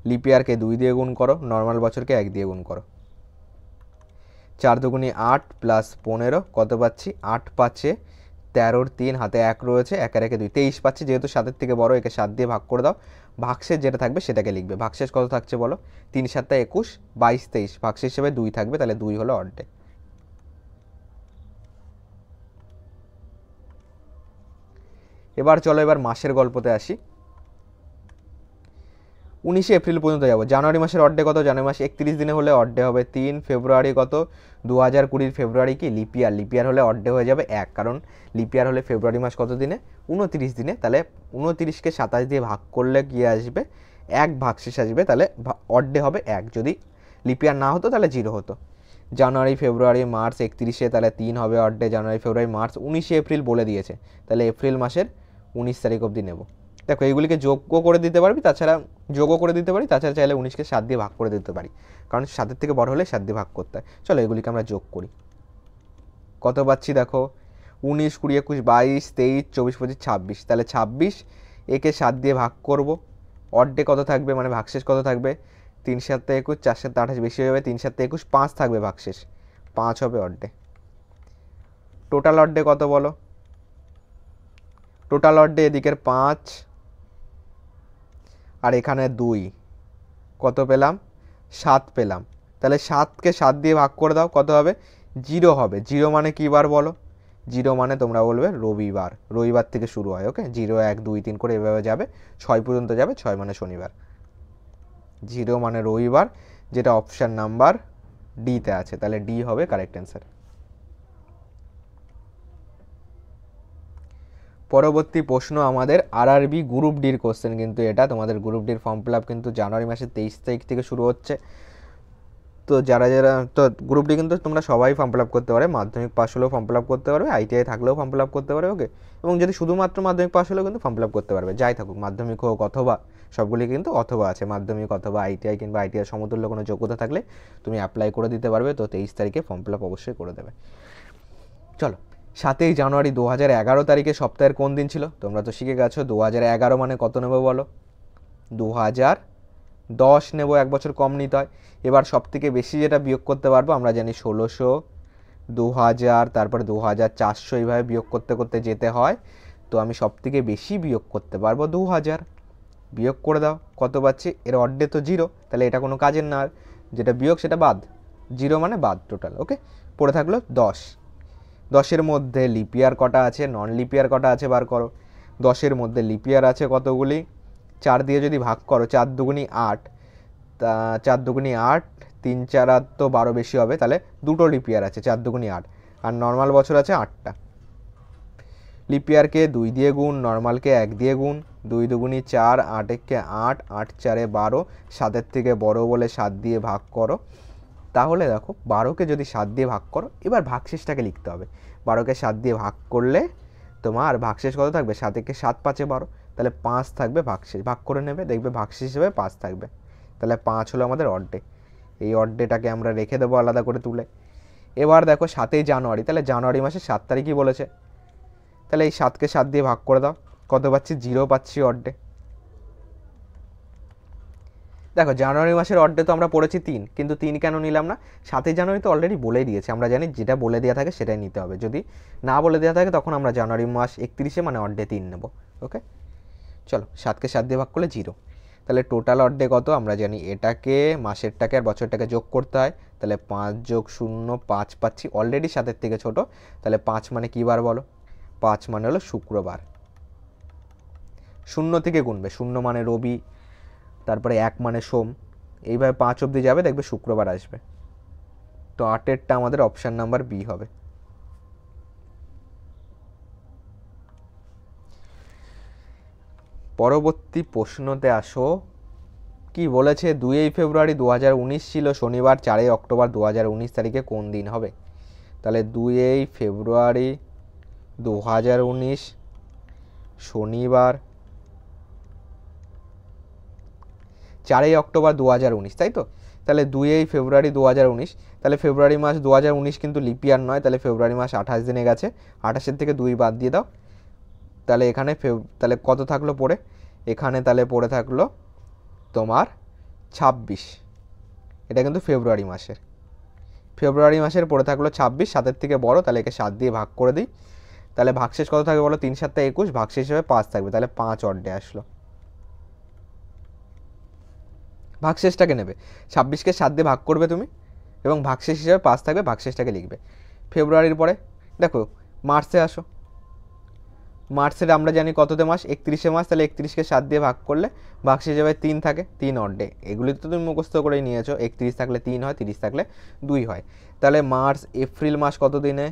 লিপিয়ারকে 2 দিয়ে গুণ করো, নর্মাল বছরকে 1 দিয়ে গুণ করো। 4 দুগুণি 8 প্লাস 15 কত পাচ্ছি? 8 5-এ 13-র 3, হাতে 1 রয়েছে, 1 আর 1-এ 2, 23 পাচ্ছি। যেহেতু 7-এর থেকে বড়, একে 7 দিয়ে ভাগ করে দাও। ভাগশেষ যেটা থাকবে সেটাকে লিখবে। ভাগশেষ কত থাকছে বলো? 3 7 21, 22 23, ভাগশেষ হিসেবে 2 থাকবে, তাহলে 2 হলো অড ডে। এবার চলো এবার মাসের গল্পতে আসি। 19 এপ্রিল পর্যন্ত যাবো। জানুয়ারি মাসের অড ডে কত? জানুয়ারি মাস 31 দিনে হলে অড ডে হবে 3। ফেব্রুয়ারি কত? 2020 ফেব্রুয়ারি কি লিপিয়ার? লিপিয়ার হলে অড ডে হয়ে যাবে 1, কারণ লিপিয়ার হলে ফেব্রুয়ারি মাস কত দিনে? 29 দিনে। তাহলে 29কে 27 দিয়ে ভাগ করলে কি আসবে? 1 ভাগশেষ আসবে, তাহলে অড ডে হবে 1। যদি লিপিয়ার না হতো তাহলে 0 হতো। জানুয়ারি ফেব্রুয়ারি মার্চ 31-এ, তাহলে 3 হবে অড ডে। জানুয়ারি ফেব্রুয়ারি মার্চ, 19 এপ্রিল বলে দিয়েছে, তাহলে এপ্রিল মাসের 19 তারিখ অবধি নেব। দেখো এইগুলিকে যোগ্য করে দিতে পারবি, তাছাড়া যোগও করে দিতে পারি, তাছাড়া চাইলে 19কে 7 দিয়ে ভাগ করে দিতে পারি, কারণ 7-এর থেকে বড় হলে 7 দিয়ে ভাগ করতে হয়। চলো এগুলিকে আমরা যোগ করি। কত পাচ্ছি দেখো? 19 20 21 22 23 24 25 26, তাহলে 26 একে 7 দিয়ে ভাগ করব। অড ডে কত থাকবে, মানে ভাগশেষ কত থাকবে? 3 7 21, 4 7 28 বেশি হয়ে যাবে, 3 7 21, 5 থাকবে ভাগশেষ, 5 হবে odd day. Total odd day কত বলো? টোটাল অড ডে এদিকের 5 আর এখানে 2, কত পেলাম? 7 পেলাম। তাহলে 7কে 7 দিয়ে ভাগ করে দাও, কত হবে? 0 হবে। 0 মানে কী বার বলো? 0 মানে তোমরা বলবে রবিবার। রবিবার থেকে শুরু হয়। ওকে, 0 1 2 3 করে এভাবে যাবে, 6 পর্যন্ত যাবে, 6 মানে শনিবার। 0 মানে রবিবার, যেটা অপশান নাম্বার ডিতে আছে, তাহলে ডি হবে কারেক্ট অ্যান্সার। পরবর্তী প্রশ্ন আমাদের আরআরবি গ্রুপ ডির কোশ্চেন, কিন্তু এটা তোমাদের গ্রুপ ডির ফর্ম ফিল আপ কিন্তু জানুয়ারি মাসের 23 তারিখ থেকে শুরু হচ্ছে। তো যারা যারা তো গ্রুপ ডি কিন্তু তোমরা সবাই ফর্ম ফিল আপ করতে পারে, মাধ্যমিক পাস হলেও ফর্ম ফিল আপ করতে পারবে, আইটিআই থাকলেও ফর্ম ফিল আপ করতে পারবে। ওকে, এবং যদি শুধুমাত্র মাধ্যমিক পাস হলেও কিন্তু ফর্ম ফিল আপ করতে পারবে, যাই থাকুক, মাধ্যমিক হোক অথবা, সবগুলি কিন্তু অথবা আছে, মাধ্যমিক অথবা আইটিআই কিংবা আইটিআই সমতুল্য কোনো যোগ্যতা থাকলে তুমি অ্যাপ্লাই করে দিতে পারবে। তো 23 তারিখে ফর্ম ফিল আপ অবশ্যই করে দেবে। চলো, 7ই জানুয়ারি 2011 তারিখে সপ্তাহের কোন দিন ছিল? তোমরা তো শিখে গেছো 2011 মানে কত নেবো বলো? 2010 নেবো, 1 বছর কম নিতে হয়। এবার সব থেকে বেশি যেটা বিয়োগ করতে পারবো আমরা জানি 1600, 2000, তারপরে 2400, এইভাবে বিয়োগ করতে করতে যেতে হয়। তো আমি সব থেকে বেশি বিয়োগ করতে পারবো 2000। বিয়োগ করে দাও, কত পাচ্ছি? এর অর্ধে তো 0, তাহলে এটা কোনো কাজের না। আর যেটা বিয়োগ সেটা বাদ, 0 মানে বাদ টোটাল। ওকে, পড়ে থাকলো 10। 10-এর মধ্যে লিপিয়ার কটা আছে, নন লিপিয়ার কটা আছে বার করো। 10-এর মধ্যে লিপিয়ার আছে কতগুলি? 4 দিয়ে যদি ভাগ করো, 4 দুগুনি 8, তা 4 দুগুনি 8, 3 4 আর তো 12 বেশি হবে, তাহলে দুটো লিপিয়ার আছে, 4 দুগুনি 8, আর নর্মাল বছর আছে 8টা। লিপিয়ারকে 2 দিয়ে গুণ, নর্মালকে 1 দিয়ে গুণ, 2 দুগুনি 4, 8 একে 8, 8 4 12, 7-এর থেকে বড় বলে 7 দিয়ে ভাগ করো। তাহলে দেখো 12কে যদি 7 দিয়ে ভাগ করো, এবার ভাগশেষটাকে লিখতে হবে। 12কে 7 দিয়ে ভাগ করলে তোমার ভাগশেষ কত থাকবে? 7 একে 7 5 12, তাহলে 5 থাকবে ভাগশেষ। ভাগ করে নেবে, দেখবে ভাগশেষ হিসেবে 5 থাকবে। তাহলে 5 হলো আমাদের অর্ধে। এই অর্ধেটাকে আমরা রেখে দেবো আলাদা করে তুলে। এবার দেখো 7ই জানুয়ারি, তাহলে জানুয়ারি মাসের 7 তারিখই বলেছে, তাহলে এই 7কে 7 দিয়ে ভাগ করে দাও, কত পাচ্ছি? 0 পাচ্ছি অর্ধে। দেখো জানুয়ারি মাসের অর্ধে তো আমরা পড়েছি 3, কিন্তু 3 কেন নিলাম না? 7ই জানুয়ারি তো অলরেডি বলেই দিয়েছে, আমরা জানি যেটা বলে দেওয়া থাকে সেটাই নিতে হবে। যদি না বলে দেওয়া থাকে তখন আমরা জানুয়ারি মাস 31-এ মানে অর্ধে 3 নেব। ওকে, চলো 7কে 7 দিয়ে ভাগ করলে 0, তাহলে টোটাল অর্ধে কত? আমরা জানি এটাকে মাসেরটাকে আর বছরটাকে যোগ করতে হয়, তাহলে 5 যোগ 0 5 পাচ্ছি, অলরেডি 7-এর থেকে ছোট। তাহলে 5 মানে কী বার বলো? 5 মানে হলো শুক্রবার। 0 থেকে গুনবে, 0 মানে রবি, তারপরে 1 মানে সোম, এইভাবে 5 অবধি যাবে, দেখবে শুক্রবার আসবে। তো 8-এরটা আমাদের অপশান নাম্বার বি হবে। পরবর্তী প্রশ্নতে আসো। কি বলেছে? 2 ফেব্রুয়ারি 2019 ছিল শনিবার, 4 অক্টোবর 2019 তারিখে কোন দিন হবে? তাহলে 2 ফেব্রুয়ারি 2019 শনিবার, 4 অক্টোবর 2019, তাই তো? তাহলে 2 ফেব্রুয়ারি 2019, তাহলে ফেব্রুয়ারি মাস 2019 কিন্তু লিপিয়ার নয়, তাহলে ফেব্রুয়ারি মাস 28 দিনে গেছে, 28-এর থেকে 2 বাদ দিয়ে দাও, তাহলে এখানে তাহলে কত থাকলো পড়ে? এখানে তাহলে পড়ে থাকলো তোমার 26। এটা কিন্তু ফেব্রুয়ারি মাসের পড়ে থাকলো 26, 7-এর থেকে বড়, তাহলে একে 7 দিয়ে ভাগ করে দিই, তাহলে ভাগশেষ কত থাকবে বলো? 3 7 21, ভাগশেষ হিসেবে 5 থাকবে, তাহলে 5 অর্ধে আসলো। ভাগশেষটাকে নেবে, 26কে 7 দিয়ে ভাগ করবে তুমি, এবং ভাগশেষ হিসেবে 5 থাকবে, ভাগশেষটাকে লিখবে। ফেব্রুয়ারির পরে দেখো মার্চে আসো। মার্চের আমরা জানি কততে মাস? 31-এ মাস, তাহলে 31কে 7 দিয়ে ভাগ করলে ভাগশেষ হিসেবে 3 থাকে, 3 অর্ধে। এগুলি তো তুমি মুখস্থ করেই নিয়েছো, 31 থাকলে 3 হয়, 30 থাকলে 2 হয়। তাহলে মার্চ এপ্রিল মাস কত দিনে?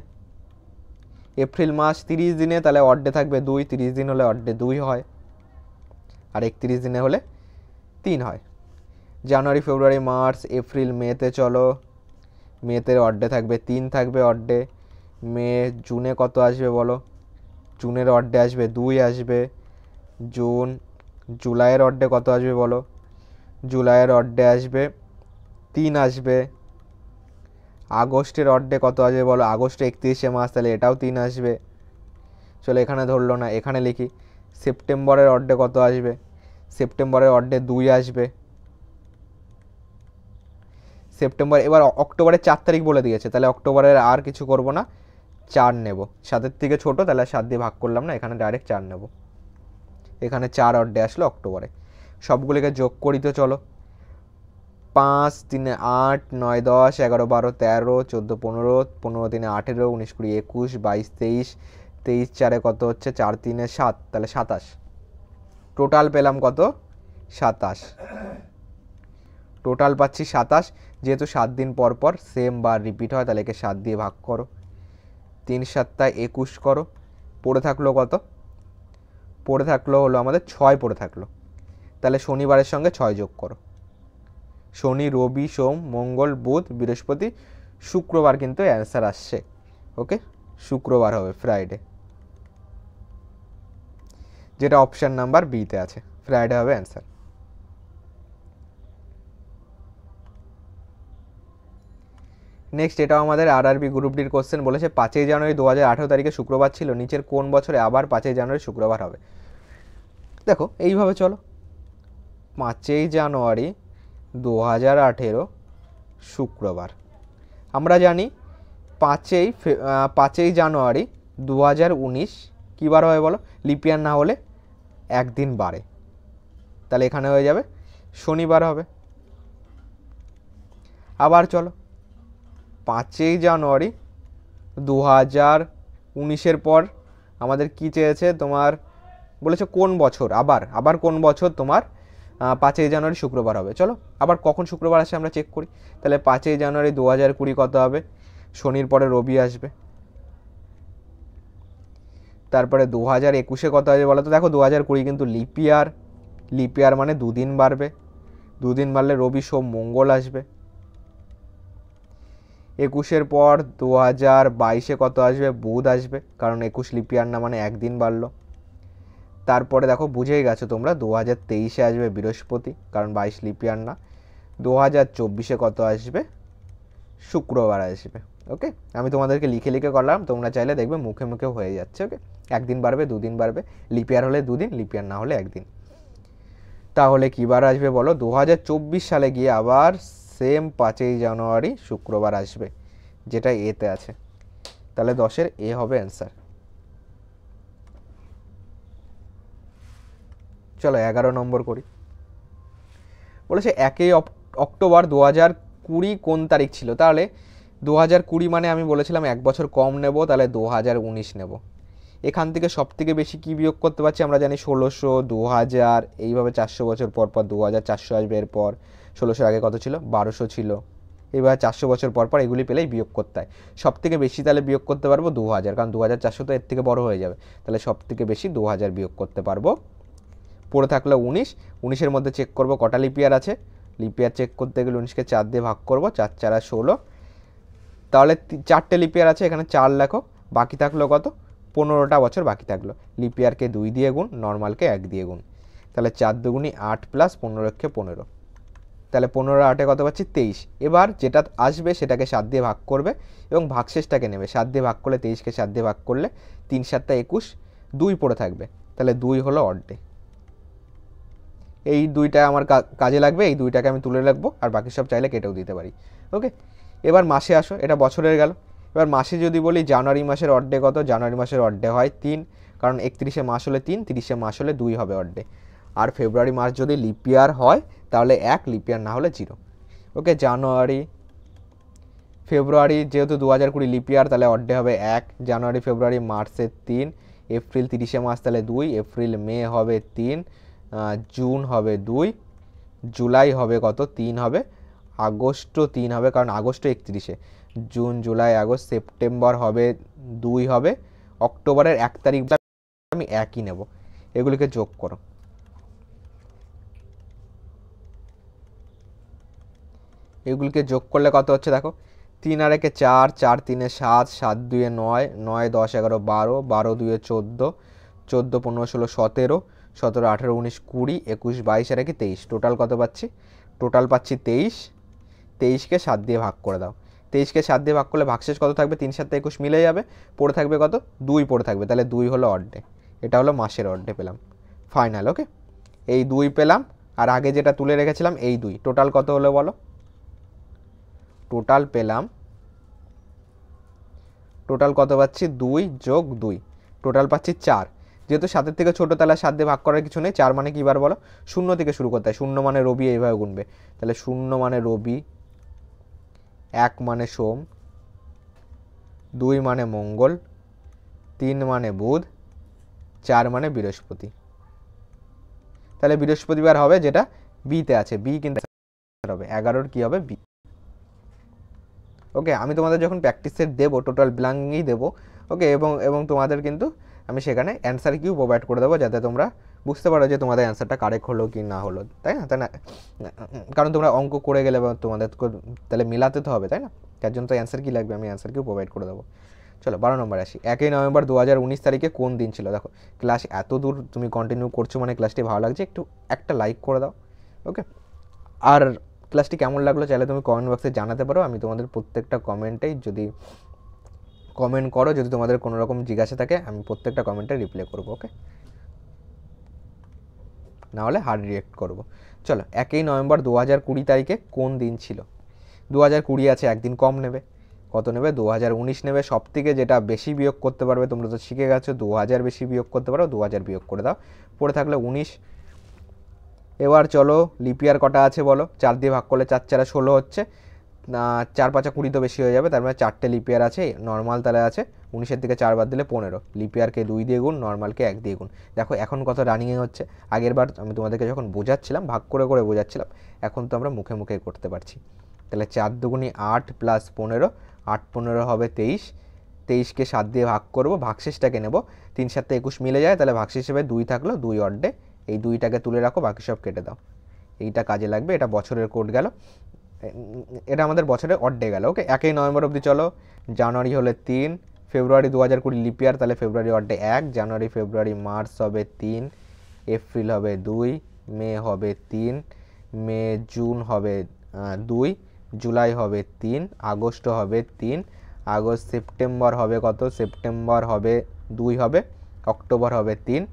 এপ্রিল মাস 30 দিনে, তাহলে অর্ধে থাকবে 2, 30 দিন হলে অর্ধে 2 হয়, আর 31 দিনে হলে 3 হয়। জানুয়ারি ফেব্রুয়ারি মার্চ এপ্রিল মেতে চলো, মেতে অর্ধে থাকবে 3 থাকবে অর্ধে। মে জুনে কত আসবে বলো? জুনের অর্ধে আসবে 2 আসবে। জুন জুলাইয়ের অর্ধে কত আসবে বলো? জুলাইয়ের অর্ধে আসবে 3 আসবে। আগস্টের অর্ধে কত আসবে বলো? আগস্টে 31-এ মাস, তাহলে এটাও 3 আসবে। চলো এখানে ধরলো না, এখানে লিখি। সেপ্টেম্বরের অর্ধে কত আসবে? সেপ্টেম্বরের অর্ধে 2 আসবে। সেপ্টেম্বর, এবার অক্টোবরের 4 তারিখ বলে দিয়েছে, তাহলে অক্টোবরের আর কিছু করব না, 4 নেব। 7-এর থেকে ছোটো, তাহলে 7 দিয়ে ভাগ করলাম না, এখানে ডাইরেক্ট 4 নেব। এখানে 4 অর্ধে আসলো অক্টোবরে। সবগুলিকে যোগ করি তো চলো। 5 3 8 9 10 11 12 13 14 15, 15 3 18 19 20 21 22 23, 23 4 কত হচ্ছে? 4 3 7, তাহলে 27। টোটাল পেলাম কত? 27। টোটাল পাচ্ছি 27। যেহেতু 7 দিন পর পর সেম বার রিপিট হয়, তাহলে একে 7 দিয়ে ভাগ করো, 3 7 21 করো, পড়ে থাকলো কত? পড়ে থাকলো হলো আমাদের 6 পড়ে থাকলো। তাহলে শনিবারের সঙ্গে 6 যোগ করো। শনি রবি সোম মঙ্গল বুধ বৃহস্পতি শুক্রবার কিন্তু অ্যান্সার আসছে। ওকে, শুক্রবার হবে, ফ্রাইডে, যেটা অপশান নাম্বার বিতে আছে, ফ্রাইডে হবে অ্যান্সার। নেক্সট এটাও আমাদের আরআরবি গ্রুপ ডির কোশ্চেন, বলেছে 5ই জানুয়ারি 2018 তারিখে শুক্রবার ছিল, নিচের কোন বছরে আবার 5ই জানুয়ারি শুক্রবার হবে? দেখো এইভাবে চলো, 5ই জানুয়ারি 2018 শুক্রবার, আমরা জানি 5ই জানুয়ারি 2019 কী বার হয় বলো? লিপিয়ার না হলে একদিন বাড়ে, তাহলে এখানে হয়ে যাবে শনিবার হবে। আবার চলো, 5ই জানুয়ারি 2019 পর আমাদের কি চেয়েছে তোমার, বলেছে কোন বছর আবার কোন বছর তোমার 5ই জানুয়ারি শুক্রবার হবে। চলো আবার কখন শুক্রবার আসে আমরা চেক করি। তাহলে 5ই জানুয়ারি 2020 কত হবে? শনির পরে রবি আসবে। তারপরে 2021 কত হবে বলো তো? দেখো 2020 কিন্তু লিপিয়ার মানে দুদিন বাড়বে, দুদিন বাড়লে রবি সোম মঙ্গল আসবে। 21 পর 2022 কত আসবে? বুধ আসবে, কারণ 21 লিপিয়ার না মানে একদিন বাড়লো। তারপরে দেখো বুঝেই গেছো তোমরা, 2023 আসবে বৃহস্পতি, কারণ 22 লিপিয়ার না। 2024 কত আসবে? শুক্রবার আসবে। ওকে, আমি তোমাদেরকে লিখে লিখে করলাম, তোমরা চাইলে দেখবে মুখে মুখে হয়ে যাচ্ছে। ওকে, একদিন বাড়বে, দুদিন বাড়বে, লিপিয়ার হলে দুদিন, লিপিয়ার না হলে একদিন। তাহলে কী বার আসবে বলো? 2024 সালে গিয়ে আবার সেম 5ই জানুয়ারি শুক্রবার আসবে, যেটা এতে আছে। তাহলে 10-এর এ হবে অ্যান্সার। চলো 11 নম্বর করি। বলেছে 1 অক্টোবর 2020 কোন তারিখ ছিল? তাহলে 2020 মানে আমি বলেছিলাম এক বছর কম নেব, তাহলে 2019 নেব। এখান থেকে সব থেকে বেশি কী বিয়োগ করতে পারছি? আমরা জানি 1600, 2000, এইভাবে 400 বছর পর পর 2400 আসবে। এরপর 1600 আগে কত ছিল? 1200 ছিল। এবার 400 বছর পর পর এগুলি পেলেই বিয়োগ করতে হয়। সব থেকে বেশি তাহলে বিয়োগ করতে পারবো 2000, কারণ 2400 তো এর থেকে বড় হয়ে যাবে, তাহলে সব থেকে বেশি 2000 বিয়োগ করতে পারবো। পড়ে থাকলো 19, মধ্যে চেক করব কটা লিপিয়ার আছে। লিপিয়ার চেক করতে গেলে 19কে 4 দিয়ে ভাগ করব, 4 4 16, তাহলে 4টে লিপিয়ার আছে, এখানে 4 লেখো। বাকি থাকলো কত? 15টা বছর বাকি থাকলো। লিপিয়ারকে 2 দিয়ে গুণ, নর্মালকে 1 দিয়ে গুণ, তাহলে 4 দুগুণি 8 প্লাস 15 15, তাহলে 15 8-এ কত পাচ্ছি? 23। এবার যেটা আসবে সেটাকে 7 দিয়ে ভাগ করবে এবং ভাগশেষটাকে নেবে। 7 দিয়ে ভাগ করলে 23কে 7 দিয়ে ভাগ করলে 3 7 21, 2 পড়ে থাকবে, তাহলে 2 হলো অড ডে। এই 2টা আমার কাজে লাগবে, এই 2টাকে আমি তুলে রাখবো, আর বাকি সব চাইলে কেটেও দিতে পারি। ওকে, এবার মাসে আসো, এটা বছরের গেল। এবার মাসে যদি বলি জানুয়ারি মাসের অড ডে কত? জানুয়ারি মাসের অড ডে হয় 3, কারণ 31 মাস হলে 3, 30 মাস হলে 2 হবে অড ডে। আর ফেব্রুয়ারি মাস যদি লিপিয়ার হয় তাহলে 1, লিপিয়ার না হলে 0। ওকে, জানুয়ারি ফেব্রুয়ারি যেহেতু 2020 লিপিয়ার, তাহলে অড ডে হবে 1। জানুয়ারি ফেব্রুয়ারি মার্চে 3, এপ্রিল 30 মাস তাহলে 2, এপ্রিল মে হবে 3, জুন হবে 2, জুলাই হবে কত? 3 হবে, আগস্ট 3 হবে, কারণ August 31, June July August, September হবে 2 হবে, অক্টোবরের 1 তারিখ আমি 1ই নেব। এগুলিকে যোগ করো, এগুলিকে যোগ করলে কত হচ্ছে দেখো, 3 আর 1-এ 4, 4 3-এ 7, 7 2-এ 9, 9 10 11 12, 12 2-এ 14, 14 15 16 17, 17 18 19 20, 21 22 আর 1-এ 23, টোটাল কত পাচ্ছি? টোটাল পাচ্ছি 23। 23কে 7 দিয়ে ভাগ করে দাও। 23কে 7 দিয়ে ভাগ করলে ভাগশেষ কত থাকবে? 3 7 21 মিলে যাবে, পড়ে থাকবে কত? 2 পড়ে থাকবে, তাহলে 2 হলো অড ডে। এটা হলো মাসের অড ডে পেলাম ফাইনাল। ওকে, এই 2 পেলাম, আর আগে যেটা তুলে রেখেছিলাম এই 2, টোটাল কত হলো বলো? টোটাল পেলাম, টোটাল কত পাচ্ছি? 2 যোগ 2, টোটাল পাচ্ছি 4। যেহেতু 7-এর থেকে ছোটো, তাহলে 7 দিয়ে ভাগ করার কিছু নেই। 4 মানে কী বার বলো? 0 থেকে শুরু করতে হয়, 0 মানে রবি, এইভাবে গুনবে। তাহলে 0 মানে রবি, 1 মানে সোম, 2 মানে মঙ্গল, 3 মানে বুধ, 4 মানে বৃহস্পতি। তাহলে বৃহস্পতিবার হবে, যেটা বিতে আছে। বি কিন্তু হবে 11-র কী হবে? বি। ওকে, আমি তোমাদের যখন প্র্যাকটিস সেট দেবো টোটাল ব্ল্যাঙ্কই দেবো। ওকে, এবং তোমাদের কিন্তু আমি সেখানে অ্যান্সার কিউ প্রোভাইড করে দেবো, যাতে তোমরা বুঝতে পারো যে তোমাদের অ্যান্সারটা কারেক্ট হলো কি না হলো, তাই না? কারণ তোমরা অঙ্ক করে গেলে তোমাদের তাহলে মিলাতে তো হবে, তাই না? তার জন্য তো অ্যান্সার কি লাগবে, আমি অ্যান্সার কিউ প্রোভাইড করে দেবো। চলো 12 নম্বর আসি। 1 নভেম্বর 2019 তারিখে কোন দিন ছিল? দেখো, ক্লাস এত দূর তুমি কন্টিনিউ করছো মানে ক্লাসটি ভালো লাগছে, একটা লাইক করে দাও। ওকে, আর ক্লাসটি কেমন লাগলো চাইলে তুমি কমেন্ট বক্সে জানাতে পারো। আমি তোমাদের প্রত্যেকটা কমেন্টেই যদি কমেন্ট করো, যদি তোমাদের কোনো রকম জিজ্ঞাসা থাকে আমি প্রত্যেকটা কমেন্টে রিপ্লাই করবো। ওকে, নাহলে হার্ড রিয়েক্ট করবো। চলো, 1 নভেম্বর 2020 তারিখে কোন দিন ছিল? 2020 আছে, একদিন কম নেবে। কত নেবে? 2019 নেবে। সব থেকে যেটা বেশি বিয়োগ করতে পারবে, তোমরা তো শিখে গেছো 2000 বেশি বিয়োগ করতে পারো, 2000 বিয়োগ করে দাও। পড়ে থাকলে 19। এবার চলো, লিপিয়ার কটা আছে বলো? 4 দিয়ে ভাগ করলে 4 4 16 হচ্ছে, 4 5 20 তো বেশি হয়ে যাবে, তার মানে 4টে লিপিয়ার আছে। নর্মাল তাহলে আছে 19-এর থেকে 4 বাদ দিলে 15। লিপিয়ারকে 2 দিয়ে গুণ, নর্মালকে 1 দিয়ে গুণ। দেখো এখন কত রানিংয়ে হচ্ছে। আগের বার আমি তোমাদেরকে যখন বোঝাচ্ছিলাম ভাগ করে করে বোঝাচ্ছিলাম, এখন তো আমরা মুখে মুখে করতে পারছি। তাহলে 4 দুগুণি 8 প্লাস 15, 8 15 হবে 23। 23কে 7 দিয়ে ভাগ করবো, ভাগশেষটাকে নেব। 3 7 21 মিলে যায়, তাহলে ভাগশেষ হিসেবে 2 থাকলো, 2 অর্ডে। এই 2টাকে তুলে রাখো, বাকি সব কেটে দাও। এইটা কাজে লাগবে, এটা বছরের কোড গেল, এটা আমাদের বছরে অর্ডে গেল। ওকে, 1 নভেম্বর অবধি চলো। জানুয়ারি হলে 3, ফেব্রুয়ারি 2020 লিপিয়ার, তাহলে ফেব্রুয়ারি অর্ডে 1, জানুয়ারি ফেব্রুয়ারি মার্চ হবে 3, এপ্রিল হবে 2, মে হবে 3, মে জুন হবে 2, জুলাই হবে 3, আগস্ট হবে 3, আগস্ট সেপ্টেম্বর হবে কত? সেপ্টেম্বর হবে 2 হবে, অক্টোবর হবে 3,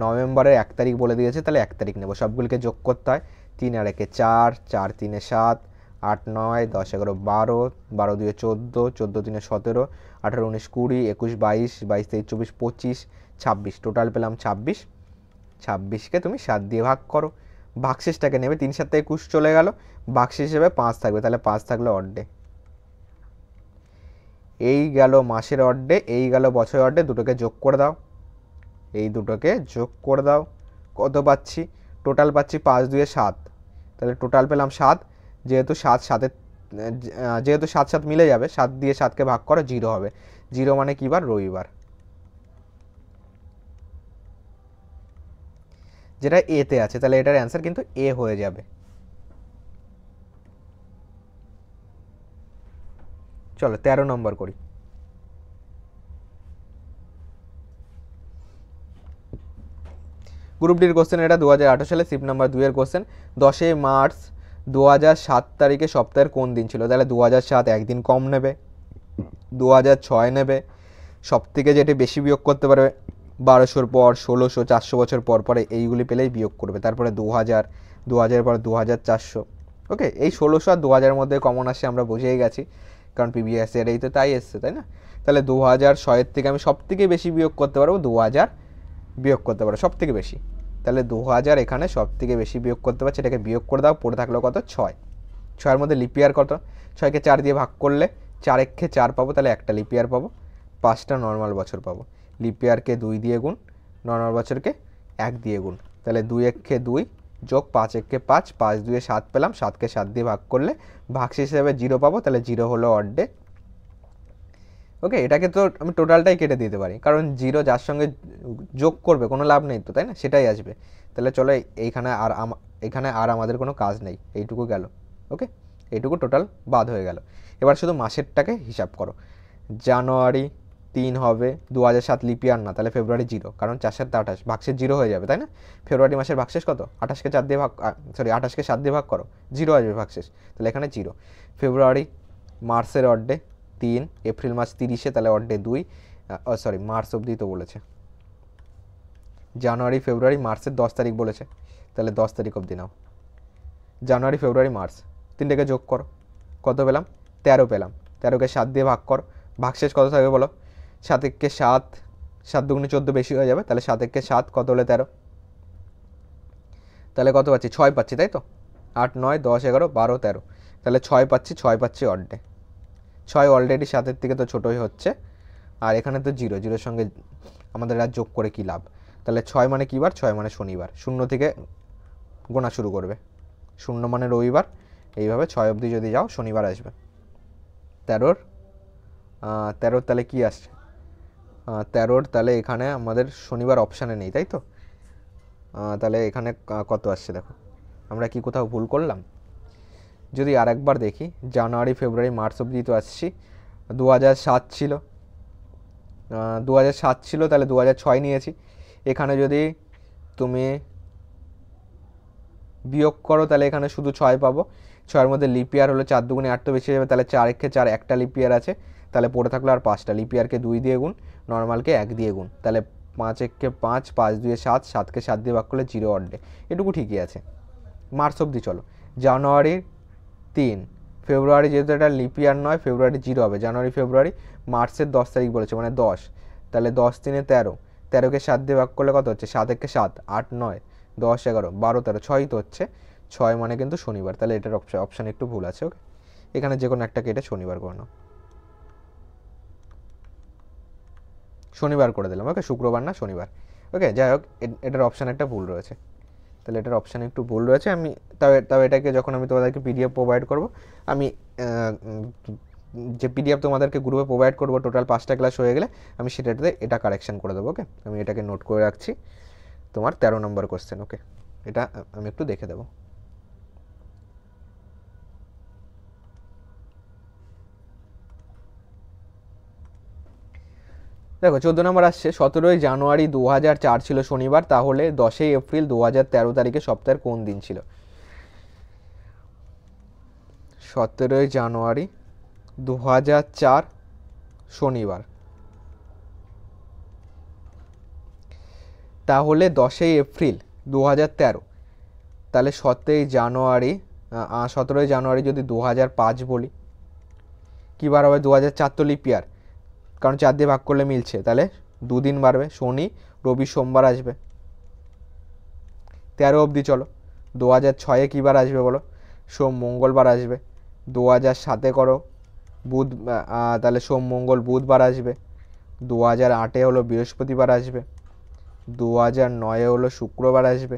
নভেম্বরের 1 তারিখ বলে দিয়েছে, তাহলে 1 তারিখ নেব। সবগুলিকে যোগ করতে হয়। 3 আর 1 4, 4 3 7, 8 9 10 11 12, 12 2 14, 14 3 17, 18 19 20, 21 22, 22 23 24 25, 26, টোটাল পেলাম 26। 26কে তুমি 7 দিয়ে ভাগ করো, ভাগশেষটাকে নেবে। 3 7 21 চলে গেল, ভাগশেষ হিসেবে 5 থাকবে, তাহলে 5 থাকলো অর্ডে। এই গেল মাসের অর্ডে, এই গেল বছরের অর্ডে, দুটোকে যোগ করে দাও। এই দুটোকে যোগ করে দাও, কত পাচ্ছি? টোটাল পাচ্ছি 5 2 7, তাহলে টোটাল পেলাম 7। যেহেতু 7 7 যেহেতু 7 7 মিলে যাবে, 7 দিয়ে 7কে ভাগ করো, 0 হবে। 0 মানে কি বার? রবিবার, যেটা এতে আছে। তাহলে এটার অ্যান্সার কিন্তু এ হয়ে যাবে। চলো 13 নম্বর করি। গ্রুপ ডির কোশ্চেন, এটা 2018 সালে শিফট নাম্বার 2 এর কোশ্চেন। 10 মার্চ 2007 তারিখে সপ্তাহের কোন দিন ছিল? তাহলে 2007 একদিন কম নেবে, 2006 নেবে। সব থেকে যেটি বেশি বিয়োগ করতে পারবে 1200-র পর, 1600, 400 বছর পর পরে এইগুলি পেলেই বিয়োগ করবে। তারপরে 2000, 2000 পর 2400। ওকে, এই 1600 আর 2000 মধ্যে কমন আসে আমরা বুঝেই গেছি, কারণ পিবিএস এর এই তো তাই এসছে, তাই না? তাহলে 2006 থেকে আমি সব থেকে বেশি বিয়োগ করতে পারবো, 2000 বিয়োগ করতে পারো সব থেকে বেশি। তাহলে 2000 এখানে সব থেকে বেশি বিয়োগ করতে পারছে, এটাকে বিয়োগ করে দাও। পড়ে থাকলো কত? 6। 6-এর মধ্যে লিপিয়ার কত? 6কে 4 দিয়ে ভাগ করলে 4 1 4 পাবো, তাহলে একটা লিপিয়ার পাবো, 5টা নর্মাল বছর পাবো। লিপিয়ারকে 2 দিয়ে গুণ, নর্মাল বছরকে 1 দিয়ে গুণ, তাহলে 2 1 2 যোগ 5 1 5, 5 2 7 পেলাম। 7কে 7 দিয়ে ভাগ করলে ভাগশেষ হিসাবে 0 পাবো, তাহলে 0 হলো অর্ডে। ওকে, এটাকে তো আমি টোটালটাই কেটে দিতে পারি, কারণ 0 যার সঙ্গে যোগ করবে কোনো লাভ নেই তো, তাই না? সেটাই আসবে। তাহলে চলো এখানে আর আমাদের কোনো কাজ নেই, এইটুকু গেল। ওকে, এইটুকু টোটাল বাদ হয়ে গেল। এবার শুধু মাসেরটাকে হিসাব করো। জানুয়ারি 3 হবে, 2007 লিপিয়ার না, তাহলে ফেব্রুয়ারি 0, কারণ 4 7 28, ভাগশেষ 0 হয়ে যাবে, তাই না? ফেব্রুয়ারি মাসের ভাগশেষ কত? 28কে 4 দিয়ে ভাগ, 28কে 7 দিয়ে ভাগ করো, 0 আসবে ভাগশেষ, তাহলে এখানে 0। ফেব্রুয়ারি মার্চের অর্ডে 3, এপ্রিল মাস 30-এ, তাহলে অর্ডে 2, মার্চ অবধি তো বলেছে। জানুয়ারি ফেব্রুয়ারি মার্চের 10 তারিখ বলেছে, তাহলে 10 তারিখ অবধি নাও। জানুয়ারি ফেব্রুয়ারি মার্চ, তিনটাকে যোগ করো, কত পেলাম? 13 পেলাম। 13কে 7 দিয়ে ভাগ করো, ভাগশেষ কত থাকবে বলো? 7 1 7, 7 2 14 বেশি হয়ে যাবে, তাহলে 7 1 7, কত হলে 13, তাহলে কত পাচ্ছি? 6 পাচ্ছি, তাই তো? 8 9 10 11 12 13, তাহলে 6 পাচ্ছি। 6 পাচ্ছি অর্ডে। 6 অলরেডি 7-এর থেকে তো ছোটোই হচ্ছে, আর এখানে তো 0, 0-এর সঙ্গে আমাদের আর যোগ করে কি লাভ? তাহলে 6 মানে কী বার? 6 মানে শনিবার। 0 থেকে গোনা শুরু করবে, 0 মানে রবিবার, এইভাবে 6 অবধি যদি যাও শনিবার আসবে। 13-র তাহলে কি আসছে? 13-র তাহলে এখানে আমাদের শনিবার অপশানে নেই, তাই তো? তাহলে এখানে কত আসছে দেখো, আমরা কি কোথাও ভুল করলাম? যদি আর একবার দেখি, জানুয়ারি ফেব্রুয়ারি মার্চ অবধি তো আসছি। 2007 ছিল, 2007 ছিল, তাহলে 2006 নিয়েছি। এখানে যদি তুমি বিয়োগ করো তাহলে এখানে শুধু 6 পাবো, ছয়ের মধ্যে লিপ ইয়ার হলো 4 দুগুণে 8 তো বেশি যাবে, তাহলে 4 একে 4 একটা লিপ ইয়ার আছে, তাহলে পড়ে থাকলো আর 5টা। লিপ ইয়ারকে 2 দিয়ে গুণ, নর্মালকে 1 দিয়ে গুণ, তাহলে 5 একে 5, 5 2 7, 7কে 7 দিয়ে ভাগ করলে 0 অড ডে, এটুকু ঠিকই আছে। মার্চ অবধি চলো। জানুয়ারির 3, ফেব্রুয়ারি যেহেতু এটা লিপ ইয়ার নয়, ফেব্রুয়ারি 0 হবে, জানুয়ারি ফেব্রুয়ারি, মার্চের 10 তারিখ বলেছে মানে 10, তাহলে 10 3 13, 13কে 7 দিয়ে ভাগ করলে কত হচ্ছে, 7 একে 7, 8 9, 10 11 12 13, 6ই তো হচ্ছে, 6 মানে কিন্তু শনিবার, তাহলে এটার অপশান একটু ভুল আছে। ওকে, এখানে যে কোনো একটা কেটে শনিবার করে নাও, শনিবার করে দিলাম। ওকে, শুক্রবার না শনিবার। ওকে, যাই হোক, এটার অপশান একটা ভুল রয়েছে, তাহলে এটার অপশান একটু ভুল রয়েছে। আমি তাও এটাকে যখন আমি তোমাদেরকে পিডিএফ প্রোভাইড করব, আমি যে পিডিএফ তোমাদেরকে গ্রুপে প্রোভাইড করবো টোটাল 5টা ক্লাস হয়ে গেলে আমি সেটাতে এটা কারেকশন করে দেবো। ওকে, আমি এটাকে নোট করে রাখছি, তোমার 13 নম্বর কোশ্চেন। ওকে, এটা আমি একটু দেখে দেবো। দেখো 14 নম্বর আসছে, 17ই জানুয়ারি 2004 ছিল শনিবার, তাহলে 10ই এপ্রিল 2013 তারিখে সপ্তাহের কোন দিন ছিল? 17ই জানুয়ারি 2004 শনিবার, তাহলে 10ই এপ্রিল 2013, তাহলে 17ই জানুয়ারি যদি 2005 বলি, কী বার হবে? 2004 তো লিপ ইয়ার, কারণ 4 দিয়ে ভাগ করলে মিলছে, তাহলে 2 দিন বাড়বে, শনি রবি সোমবার আসবে। 13 অবধি চলো। 2006-এ কী বার আসবে বলো? সোম মঙ্গলবার আসবে। 2007-এ করো, তাহলে সোম মঙ্গল বুধবার আসবে। 2008-এ হলো বৃহস্পতিবার আসবে। 2009-এ হলো শুক্রবার আসবে।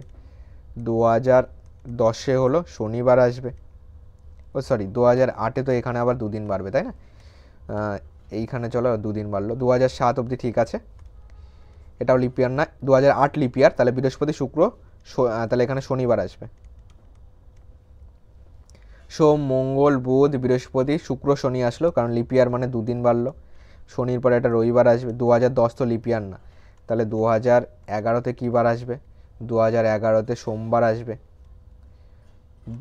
2010-এ হলো শনিবার আসবে। ও সরি, 2008-এ তো এখানে আবার 2 দিন বাড়বে, তাই না? এইখানে চলো 2 দিন বাড়লো। 2007 অবধি ঠিক আছে, এটাও লিপ ইয়ার না, 2008 লিপ ইয়ার, তাহলে বৃহস্পতি শুক্র, তাহলে এখানে শনিবার আসবে। সোম মঙ্গল বুধ বৃহস্পতি শুক্র শনি আসলো, কারণ লিপ ইয়ার মানে 2 দিন বাড়লো। শনির পরে একটা রবিবার আসবে। 2010 তো লিপ ইয়ার না, তাহলে 2011-তে কী বার আসবে? 2011-তে সোমবার আসবে।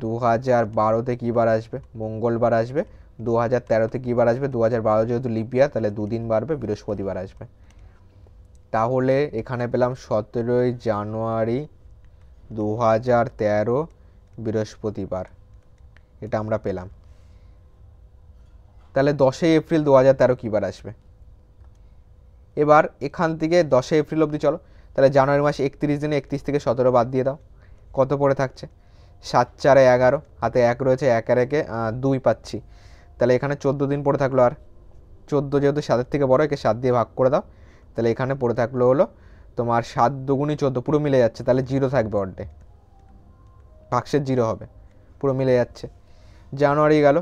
2012-তে কী বার আসবে? মঙ্গলবার আসবে। 2013-তে কী বার আসবে? 2012 যেহেতু লিপ ইয়ার, তাহলে 2 দিন বাড়বে, বৃহস্পতিবার আসবে। তাহলে এখানে পেলাম 17ই জানুয়ারি 2013 বৃহস্পতিবার, এটা আমরা পেলাম। তাহলে 10ই এপ্রিল 2013 কী বার আসবে? এবার এখান থেকে 10ই এপ্রিল অবধি চলো, তাহলে জানুয়ারি মাস 31 দিনে 31 থেকে 17 বাদ দিয়ে দাও, কত পড়ে থাকছে? 7 4 11, হাতে 1 রয়েছে, 1 আর 1 2 পাচ্ছি, তাহলে এখানে 14 দিন পড়ে থাকলো। আর 14 যেহেতু 7-এর থেকে বড়, একে 7 দিয়ে ভাগ করে দাও, তাহলে এখানে পড়ে থাকলো হলো তোমার 7 দুগুণি 14, পুরো মিলে যাচ্ছে, তাহলে 0 থাকবে অর্ডে, ভাগশেষ 0 হবে, পুরো মিলে যাচ্ছে। জানুয়ারি গেল,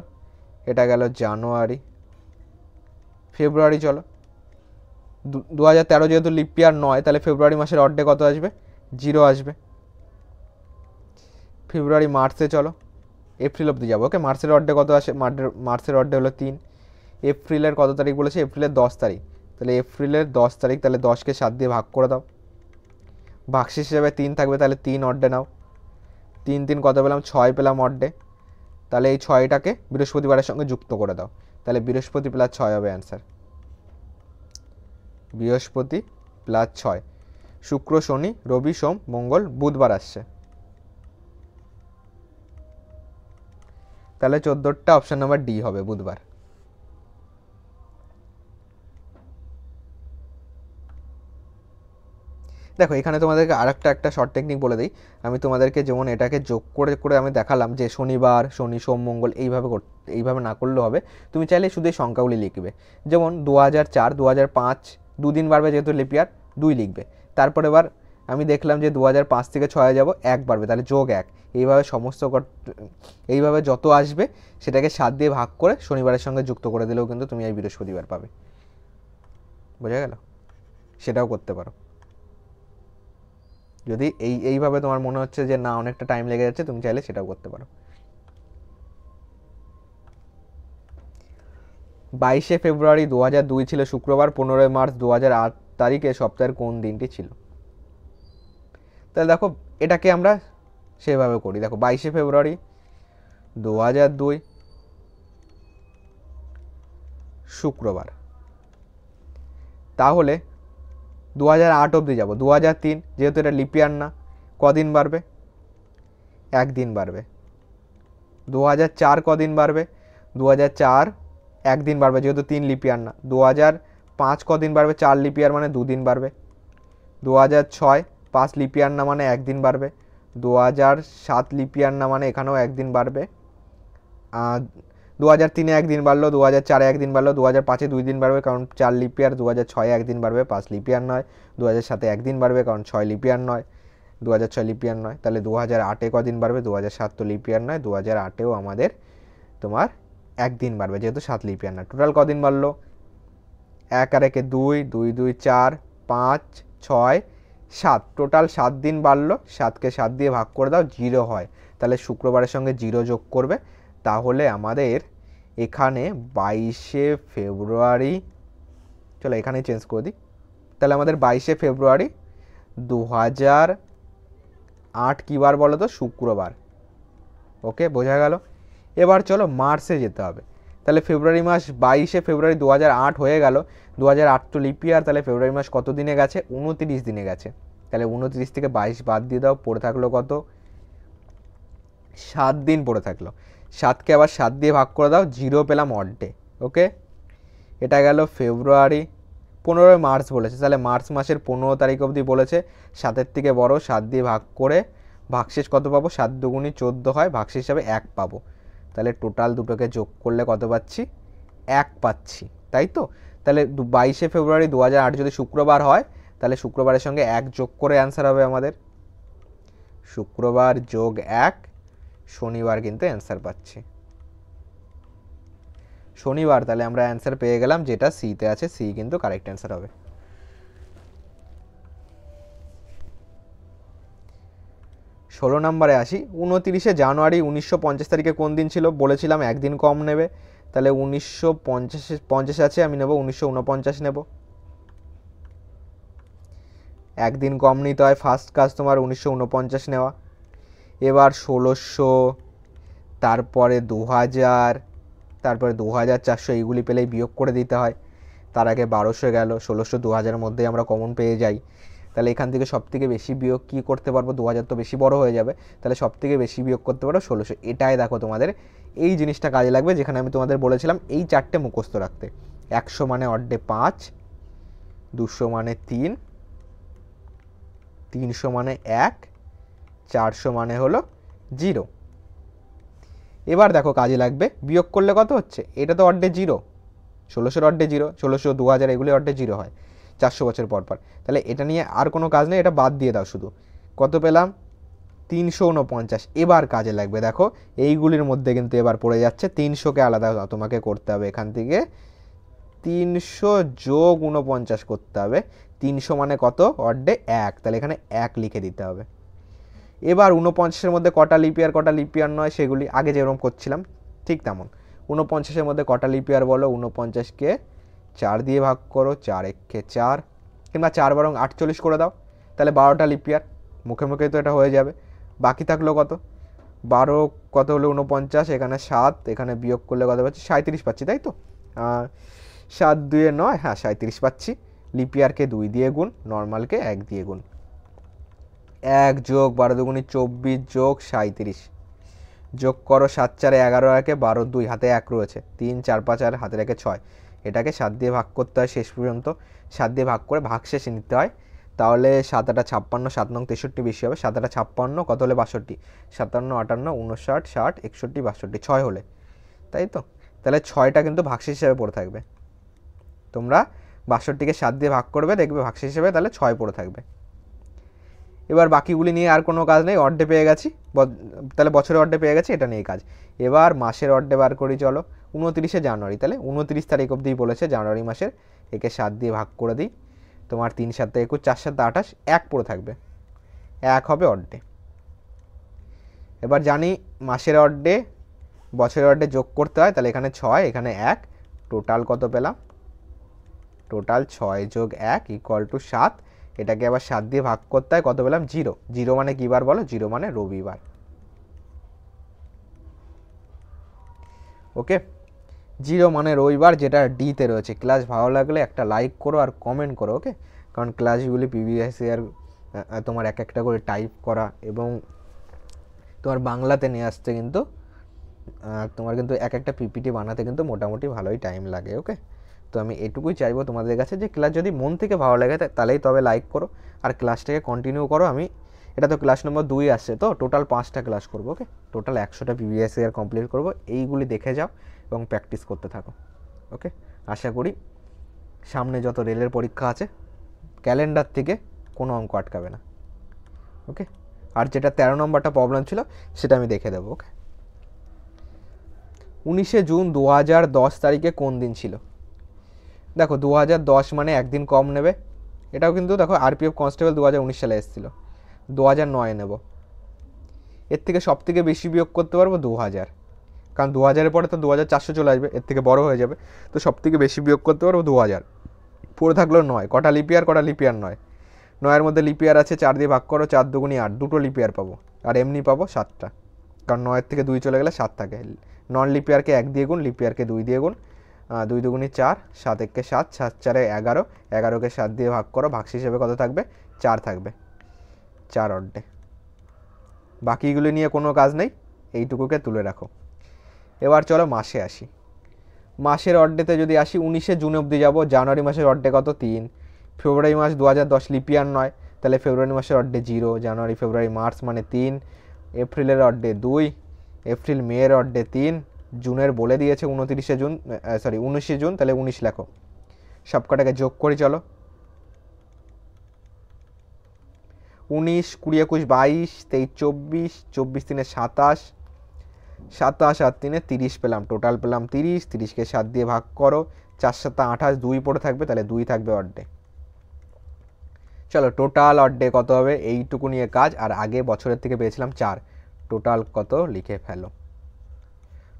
এটা গেল জানুয়ারি। ফেব্রুয়ারি চলো, 2013 যেহেতু লিপ ইয়ার নয়, তাহলে ফেব্রুয়ারি মাসের অর্ডে কত আসবে? 0 আসবে। ফেব্রুয়ারি মার্চে চলো, এপ্রিল অবধি যাবো। ওকে, মার্চের অর্ডে কত আসে? মার্চের অর্ডে হলো 3। এপ্রিলের কত তারিখ বলেছে? এপ্রিলের 10 তারিখ, তাহলে এপ্রিলের 10 তারিখ, তাহলে 10কে 7 দিয়ে ভাগ করে দাও, ভাগশেষ হিসাবে 3 থাকবে, তাহলে 3 অর্ডে নাও। 3 3 কত পেলাম? 6 পেলাম অর্ডে, তাহলে এই 6টাকে বৃহস্পতিবারের সঙ্গে যুক্ত করে দাও, তাহলে বৃহস্পতি প্লাস 6 হবে অ্যান্সার। বৃহস্পতি প্লাস 6, শুক্র শনি রবি সোম মঙ্গল বুধবার আসছে, তাহলে 14টা অপশান নাম্বার ডি হবে, বুধবার। দেখো এখানে তোমাদেরকে একটা শর্ট টেকনিক বলে দিই, আমি তোমাদেরকে যেমন এটাকে যোগ করে করে আমি দেখালাম যে শনিবার শনি সোম মঙ্গল এইভাবে না করলেও হবে, তুমি চাইলে শুধু এই সংখ্যাগুলি লিখবে। যেমন 2004 2005 2 দিন বাড়বে যেহেতু লিপ ইয়ার, 2 লিখবে। তারপর এবার আমি দেখলাম যে 2005 থেকে 6 যাব, 1 বাড়বে, তাহলে যোগ 1, এইভাবে এইভাবে যত আসবে সেটাকে 7 দিয়ে ভাগ করে শনিবারের সঙ্গে যুক্ত করে দিলেও কিন্তু তুমি এই বৃহস্পতিবার পাবে। বোঝা গেল? সেটাও করতে পারো। যদি এইভাবে তোমার মনে হচ্ছে যে না অনেকটা টাইম লেগে যাচ্ছে, তুমি চাইলে সেটাও করতে পারো। 22শে ফেব্রুয়ারি 2002 ছিল শুক্রবার, 15ই মার্চ 2008 তারিখে সপ্তাহের কোন দিনটি ছিল? তাহলে দেখো এটাকে আমরা সেভাবে করি। দেখো 22শে ফেব্রুয়ারি 2002 শুক্রবার। তাহলে 2008 অবধি যাব, 2003 যেহেতু এটা লিপিয়ার না, কদিন বাড়বে? একদিন বাড়বে। 2004 কদিন বাড়বে? 2004 একদিন বাড়বে যেহেতু 3 লিপিয়ার না। 2005 কদিন বাড়বে? 4 লিপিয়ার মানে 2 দিন বাড়বে। 2006 5 লিপিয়ার না মানে একদিন বাড়বে। 2007 লিপিয়ার না মানে এখানেও একদিন বাড়বে। 2003 একদিন বাড়লো, 2004 একদিন বাড়লো, 2005 2 দিন বাড়বে কারণ 4 লিপিয়ার। 2006 একদিন বাড়বে, 5 লিপিয়ার নয়। 2007 একদিন বাড়বে কারণ 6 লিপিয়ার নয়, 2006 লিপিয়ার নয়। তাহলে 2008 কদিন বাড়বে? 2007 তো লিপিয়ার নয়, 2008 আমাদের তোমার একদিন বাড়বে যেহেতু 7 লিপিয়ার না। টোটাল কদিন বাড়লো? 1 আর 1 2, 2 2 4, 5 6 7, টোটাল 7 দিন বাড়লো। 7কে 7 দিয়ে ভাগ করে দাও, 0 হয়। তাহলে শুক্রবারের সঙ্গে 0 যোগ করবে। তাহলে আমাদের এখানে 22শে ফেব্রুয়ারি, চলো এখানেই চেঞ্জ করে দিই। তাহলে আমাদের 22শে ফেব্রুয়ারি 2008 কী বার বলো তো? শুক্রবার। ওকে, বোঝা গেল। এবার চলো মার্চে যেতে হবে। তাহলে ফেব্রুয়ারি মাস 22শে ফেব্রুয়ারি 2008 হয়ে গেল। 2008 তো লিপিয়ার, তাহলে ফেব্রুয়ারি মাস কত দিনে গেছে? 29 দিনে গেছে। তাহলে 29 থেকে 22 বাদ দিয়ে দাও, পড়ে থাকলো কত? 7 দিন পড়ে থাকলো। 7কে আবার 7 দিয়ে ভাগ করে দাও, 0 পেলাম অড ডে। ওকে, এটা গেল ফেব্রুয়ারি। 15 মার্চ বলেছে, তাহলে মার্চ মাসের 15 তারিখ অবধি বলেছে। 7-এর থেকে বড়, 7 দিয়ে ভাগ করে ভাগশেষ কত পাবো? 7 দুগুণি 14 হয়, ভাগশেষ হিসাবে 1 পাবো। তাহলে টোটাল দুটোকে যোগ করলে কত পাচ্ছি? 1 পাচ্ছি, তাই তো? তাহলে 22শে ফেব্রুয়ারি 2008 যদি শুক্রবার হয়, তাহলে শুক্রবারের সঙ্গে 1 যোগ করে অ্যান্সার হবে আমাদের। শুক্রবার যোগ 1, শনিবার কিন্তু অ্যান্সার পাচ্ছি। শনিবার, তাহলে আমরা অ্যান্সার পেয়ে গেলাম যেটা সিতে আছে। সি কিন্তু কারেক্ট অ্যান্সার হবে। 16 নম্বরে আসি। 29শে জানুয়ারি 1950 তারিখে কোন দিন ছিল? বলেছিলাম একদিন কম নেবে। তাহলে 1950 আছে, আমি নেব 1949 নেব। একদিন কম নিতে হয়, ফার্স্ট কাজ তোমার 1949 নেওয়া। এবার 1600, তারপরে 2000, তারপরে 2400, এইগুলি পেলেই বিয়োগ করে দিতে হয়। তার আগে 1200 গেল, 1600 2000-এর মধ্যেই আমরা কমন পেয়ে যাই। তাহলে এখান থেকে সবথেকে বেশি বিয়োগ কী করতে পারবো? 2000 তো বেশি বড় হয়ে যাবে, তাহলে সবথেকে বেশি বিয়োগ করতে পারো 1600। এটাই দেখো তোমাদের এই জিনিসটা কাজে লাগবে, যেখানে আমি তোমাদের বলেছিলাম এই 4টে মুখস্থ রাখতে। 100 মানে অড্ডে 5, 200 মানে 3, 300 মানে 1, 400 মানে হলো 0। এবার দেখো কাজে লাগবে, বিয়োগ করলে কত হচ্ছে? এটা তো অড্ডে 0, 1600-এর অড্ডে 0, 1600 2000 এগুলি অড্ডে 0 হয় 400 বছর পর পর। তাহলে এটা নিয়ে আর কোনো কাজ নেই, এটা বাদ দিয়ে দাও শুধু। কত পেলাম? 349। এবার কাজে লাগবে, দেখো এইগুলির মধ্যে কিন্তু এবার পড়ে যাচ্ছে 300কে আলাদা তোমাকে করতে হবে। এখান থেকে 300 যোগ 49 করতে হবে। 300 মানে কত? অড্ডে 1, তাহলে এখানে 1 লিখে দিতে হবে। এবার 49-এর মধ্যে কটা লিপিয়ার কটা লিপিয়ার নয় সেগুলি আগে যেরকম করছিলাম ঠিক তেমন। 49-এর মধ্যে কটা লিপিয়ার বলো? 49কে 4 দিয়ে ভাগ করো, 4 একে 4, কিংবা 4 বরং 48 করে দাও, তাহলে 12টা লিপিয়ার। মুখে মুখেই তো এটা হয়ে যাবে। বাকি থাকলো কত? 12 কত হলো? 49, এখানে 7, এখানে বিয়োগ করলে কত পাচ্ছি? 37 পাচ্ছি, তাই তো? 7 2 9, হ্যাঁ 37 পাচ্ছি। লিপিয়ারকে 2 দিয়ে গুণ, নর্মালকে 1 দিয়ে গুণ। 1 যোগ 12 দুগুণি 24 যোগ 37, যোগ করো 7 4 11, 1 12, 2 হাতে 1 রয়েছে, 3 4 5 আর হাতে রেখে 6। এটাকে 7 দিয়ে ভাগ করতে হয় শেষ পর্যন্ত। 7 দিয়ে ভাগ করে ভাগশেষে নিতে হয়। তাহলে 7 8 56, 7 9 63 বেশি হবে। 7 8 56, কত হলে 62, 57 58 59 60 61 62, 6 হলে, তাই তো? তাহলে 6টা কিন্তু ভাগশেষ হিসেবে পড়ে থাকবে। তোমরা 62কে 7 দিয়ে ভাগ করবে, দেখবে ভাগশেষ হিসেবে তাহলে 6 পড়ে থাকবে। এবার বাকিগুলি নিয়ে আর কোনো কাজ নেই, অর্ডে পেয়ে গেছি। তাহলে বছরের অর্ডে পেয়ে গেছি, এটা নিয়ে কাজ। এবার মাসের অর্ডে বার করি চলো। 29শে জানুয়ারি, তাহলে 29 তারিখ অবধি বলেছে জানুয়ারি মাসের। একে 7 দিয়ে ভাগ করে দিই, তোমার 3 7 21, 4 7 28, 1 পড়ে থাকবে, 1 হবে অর্ডে। এবার জানি মাসের অর্ডে বছরের অর্ডে যোগ করতে হয়, তাহলে এখানে 6, এখানে 1, টোটাল কত পেলাম? টোটাল 6 যোগ 1 ইকুয়াল টু 7। এটাকে আবার 7 দিয়ে ভাগ করতে হয়, কত পেলাম? 0। 0 মানে কী বার বলো? 0 মানে রবিবার। ওকে, 0 মানে রবিবার, যেটা ডিতে রয়েছে। ক্লাস ভালো লাগলে একটা লাইক করো আর কমেন্ট করো। ওকে, কারণ ক্লাসগুলি প্রিভিয়াস ইয়ার তোমার এক একটা করে টাইপ করা এবং তোমার বাংলাতে নিয়ে আসতে কিন্তু তোমার কিন্তু এক একটা পিপিটি বানাতে কিন্তু মোটামুটি ভালোই টাইম লাগে। ওকে, তো আমি এটুকুই চাইবো তোমাদের কাছে যে ক্লাস যদি মন থেকে ভালো লাগে তাহলেই তবে লাইক করো আর ক্লাসটাকে কন্টিনিউ করো। আমি এটা তো ক্লাস নম্বর 2 আসছে, তো টোটাল 5টা ক্লাস করবো। ওকে, টোটাল 100টা প্রিভিয়াস ইয়ার কমপ্লিট করবো। এইগুলি দেখে যাও এবং প্র্যাকটিস করতে থাকো। ওকে, আশা করি সামনে যত রেলের পরীক্ষা আছে ক্যালেন্ডার থেকে কোনো অঙ্ক আটকাবে না। ওকে, আর যেটা 13 নম্বরটা প্রবলেম ছিল সেটা আমি দেখে দেবো। ওকে, 19শে জুন 2010 তারিখে কোন দিন ছিল? দেখো 2010 মানে একদিন কম নেবে। এটাও কিন্তু দেখো আরপিএফ কনস্টেবল 2019 সালে এসেছিলো, 2009 নেব। এর থেকে সব থেকে বেশি বিয়োগ করতে পারবো 2000, কারণ 2000-এর পরে তো 2400 চলে আসবে, এর থেকে বড় হয়ে যাবে। তো সব থেকে বেশি বিয়োগ করতে পারবো 2000। পড়ে থাকলো 9, কটা লিপিয়ার কটা লিপিয়ার 9 মধ্যে লিপিয়ার আছে 4 দিয়ে ভাগ করো, 4 দুগুণি 8, দুটো লিপিয়ার পাবো। আর এমনি পাবো 7টা, কারণ 9-এর থেকে 2 চলে গেলে 7 থাকে। নন লিপিয়ারকে 1 দিয়ে গুণ, লিপিয়ারকে 2 দিয়ে গুণ, 2 দুগুণি 4, 7 একে 7, 7 4-এ 11, 11কে 7 দিয়ে ভাগ করো, ভাগশ হিসেবে কত থাকবে? 4 থাকবে, 4 অর্ডে। বাকিগুলো নিয়ে কোনো কাজ নেই, এইটুকুকে তুলে রাখো। এবার চলো মাসে আসি। মাসের অর্ডেতে যদি আসি 19শে জুন অবধি যাবো। জানুয়ারি মাসের অর্ডে কত? 3। ফেব্রুয়ারি মাস 2010 লিপিয়ার নয়, তাহলে ফেব্রুয়ারি মাসের অর্ডে 0। জানুয়ারি ফেব্রুয়ারি মার্চ মানে 3। এপ্রিলের অর্ডে 2, এপ্রিল মেয়ের অর্ডে 3। জুনের বলে দিয়েছে 19শে জুন, তাহলে 19 লেখো। সব কটাকে যোগ করি চলো। 19, 20, 21, 22, 23, 24, 24 3-এ 27, 27 আর 3-এ 30 পেলাম। টোটাল পেলাম 30, 30কে 7 দিয়ে ভাগ করো, 4 7 28, 2 পড়ে থাকবে, তাহলে 2 থাকবে অর্ডে। চলো টোটাল অর্ডে কত হবে এইটুকু নিয়ে কাজ। আর আগে বছরের থেকে পেয়েছিলাম 4, টোটাল কত লিখে ফেলো।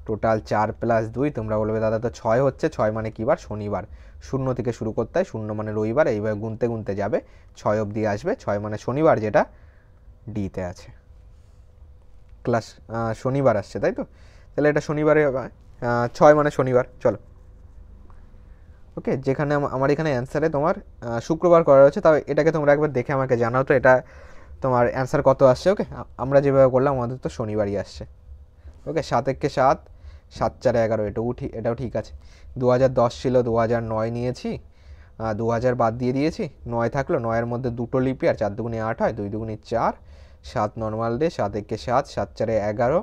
টোটাল 4 + 2, তোমরা বলবে দাদা তো 6 হচ্ছে। 6 মানে কী বার? শনিবার। 0 থেকে শুরু করতে হয়, 0 মানে রবিবার, এইভাবে গুনতে গুনতে যাবে 6 অবধি আসবে। 6 মানে শনিবার, যেটা ডিতে আছে। ক্লাস শনিবার আসছে, তাই তো? তাহলে এটা শনিবারে 6 মানে শনিবার। চলো, ওকে, যেখানে আমার এখানে অ্যান্সারে তোমার শুক্রবার করা রয়েছে, তবে এটাকে তোমরা একবার দেখে আমাকে জানাও তো এটা তোমার অ্যান্সার কত আসছে। ওকে, আমরা যেভাবে করলাম আমাদের তো শনিবারই আসছে। ওকে, 7 একে 7, 7 4-এ 11, এটাও ঠিক আছে। 2010 ছিল, 2009 নিয়েছি, 2000 বাদ দিয়ে দিয়েছি, 9 থাকলো। 9-এর মধ্যে দুটো লিপি আর 4 দুগুণি 8 হয়, 2 দুগুণি 4, 7 নর্মাল ডে। 7 একে 7, 7 4-এ 11,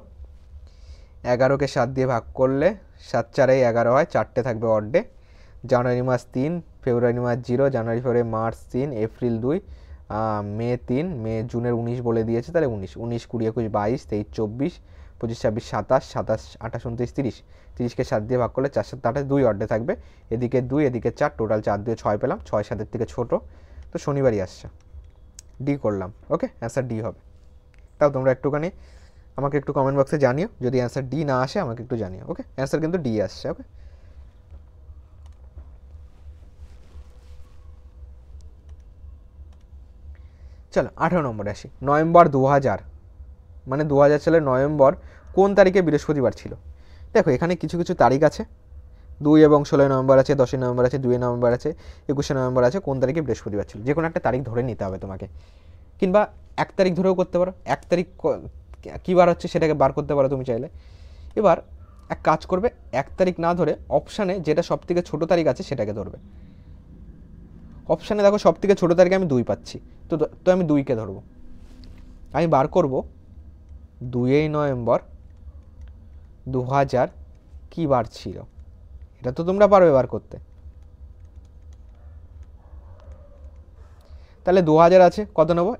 11কে 7 দিয়ে ভাগ করলে 7 4-এ 11 হয়, 4টে থাকবে অর্ডে। জানুয়ারি মাস 3, ফেব্রুয়ারি মাস 0, জানুয়ারি ফেব্রুয়ারি মার্চ 3, এপ্রিল 2, মে 3, মে জুনের 19 বলে দিয়েছে, তাহলে 19, 19 20 21 22 23 24 25 26 27, 27 28 29 30, 30কে 7 দিয়ে ভাগ করলে 4 7 28, 2 অর্ডে থাকবে। এদিকে 2 এদিকে 4, টোটাল 4 দিয়ে 6 পেলাম। 6 7-এর থেকে ছোটো, তো শনিবারই আসছে। ডি করলাম। ওকে, অ্যান্সার ডি হবে। তাও তোমরা একটুখানি আমাকে একটু কমেন্ট বক্সে জানিও, যদি অ্যান্সার ডি না আসে আমাকে একটু জানিও। ওকে, অ্যান্সার কিন্তু ডি আসছে। ওকে, চলো 18 নম্বরে আসি। নভেম্বর 2000 মানে 2000 সালের নভেম্বর কোন তারিখে বৃহস্পতিবার ছিল? দেখো এখানে কিছু কিছু তারিখ আছে, 2 এবং 16 নভেম্বর আছে, 10 নভেম্বর আছে, 2 নভেম্বর আছে, 21 নভেম্বর আছে। কোন তারিখে বৃহস্পতিবার ছিল? যে কোনো একটা তারিখ ধরে নিতে হবে তোমাকে, কিংবা 1 তারিখ ধরেও করতে পারো। 1 তারিখ কী বার হচ্ছে সেটাকে বার করতে পারো তুমি চাইলে। এবার এক কাজ করবে, 1 তারিখ না ধরে অপশানে যেটা সব থেকে ছোটো তারিখ আছে সেটাকে ধরবে। অপশানে দেখো সব থেকে ছোটো তারিখে আমি 2 পাচ্ছি, তো আমি 2কে ধরবো। আমি বার করব 2 নভেম্বর 2000 কী বার ছিল, এটা তো তোমরা পারবে বার করতে। তাহলে 2000 আছে, কত নেবো?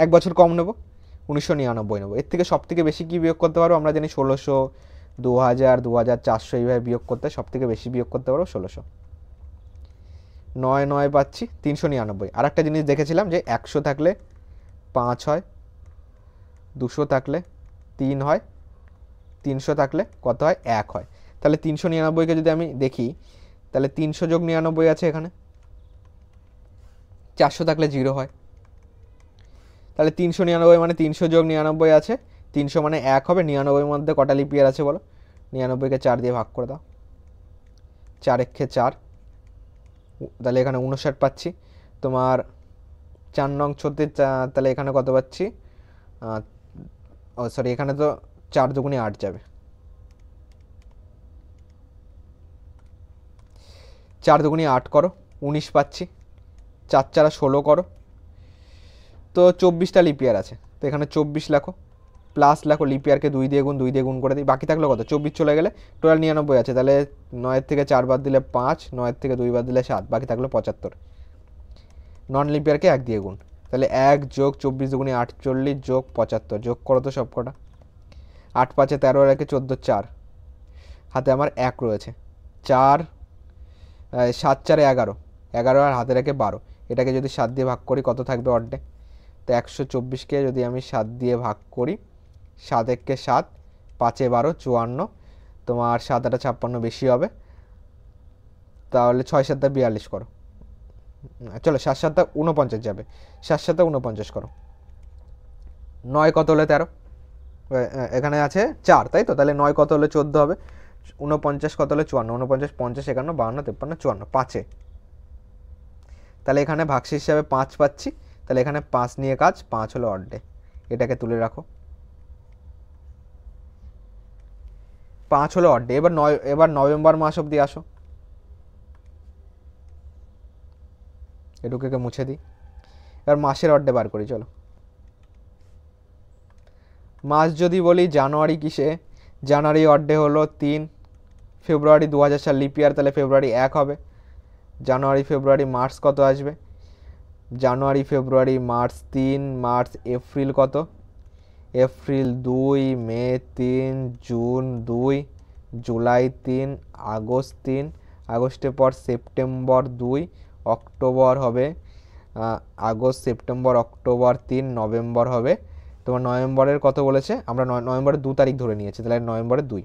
এক বছর কম নেব, 1999 নেবো। এর থেকে সব থেকে বেশি কী বিয়োগ করতে পারবো? আমরা জানি 1600, 2000, 2400, এইভাবে বিয়োগ করতে সব থেকে বেশি বিয়োগ করতে পারবো 1600। 9 9 পাচ্ছি, 399। আর একটা জিনিস দেখেছিলাম যে 100 থাকলে 5 হয়, 200 থাকলে 3 হয়, 300 থাকলে কত হয়? 1 হয়। তাহলে 399কে যদি আমি দেখি, তাহলে 300 যোগ 99 আছে এখানে, 400 থাকলে 0 হয়। তাহলে 399 মানে 300 যোগ 99 আছে, 300 মানে 1 হবে। 99-এর মধ্যে কটা লিপিয়ার আছে বলো? 99কে 4 দিয়ে ভাগ করে দাও, 4 একে 4, তাহলে এখানে 59 পাচ্ছি। তোমার 4 নং 36, তাহলে এখানে কত পাচ্ছি, সরি এখানে তো 4 দুগুণে 8 যাবে, 4 দুগুণে 8 করো, 19 পাচ্ছি। 4 4 16 করো, তো 24টা লিপিয়ার আছে, তো এখানে 24 লেখো, প্লাস লেখো লিপিয়ারকে 2 দিয়ে গুণ করে দিই, বাকি থাকলো কত, 24 চলে গেলে টোটাল 99 আছে, তাহলে 9 থেকে 4 বাদ দিলে 5, 9 থেকে 2 বাদ দিলে 7, বাকি থাকলো 75। নন লিপিয়ারকে 1 দিয়ে গুণ, তাহলে 1 যোগ 24 দুগুণে 48 যোগ 75, যোগ করো তো সব কটা, 8 5 13 আর 1 14, 4, হাতে আমার 1 রয়েছে, 4 7 4 11, 11 আর হাতে রেখে 12, এটাকে যদি 7 দিয়ে ভাগ করি কত থাকবে অর্ধে, তো 124কে যদি আমি 7 দিয়ে ভাগ করি, 7 1 7, 5 12 54, তোমার 7 8 56 বেশি হবে, তাহলে 6 7 42 করো, চলো 7 7 49 যাবে, 7 7 49 করো, 9 কত হলে 13, এখানে আছে 4 তাই তো, তাহলে 9 কত হলে 14 হবে, 49 কত হলে 54, 49 50 51 52 53 54, 5-এ, তাহলে এখানে ভাগশেষ হিসাবে 5 পাচ্ছি, তাহলে এখানে 5 নিয়ে কাজ, 5 হলো অর্ধে, এটাকে তুলে রাখো, 5 হলো অর্ধে। এবার নভেম্বর মাস অবধি আসো, এটুকুকে মুছে দিই, এবার মাসের অর্ধে বার করি, চলো। মাস যদি বলি জানুয়ারি কিসে, জানুয়ারি অর্ধে হলো 3, ফেব্রুয়ারি 2000 সাল লিপিয়ার, তাহলে ফেব্রুয়ারি 1 হবে, জানুয়ারি ফেব্রুয়ারি মার্চ কত আসবে, জানুয়ারি ফেব্রুয়ারি মার্চ 3, মার্চ এপ্রিল কত, এপ্রিল 2, মে 3, জুন 2, জুলাই 3, আগস্ট 3, আগস্টের পর সেপ্টেম্বর 2, অক্টোবর হবে, আগস্ট সেপ্টেম্বর অক্টোবর 3, নভেম্বর হবে, তোমার নভেম্বরের কত বলেছে, আমরা নভেম্বরের 2 তারিখ ধরে নিয়েছি, তাহলে নভেম্বরের 2,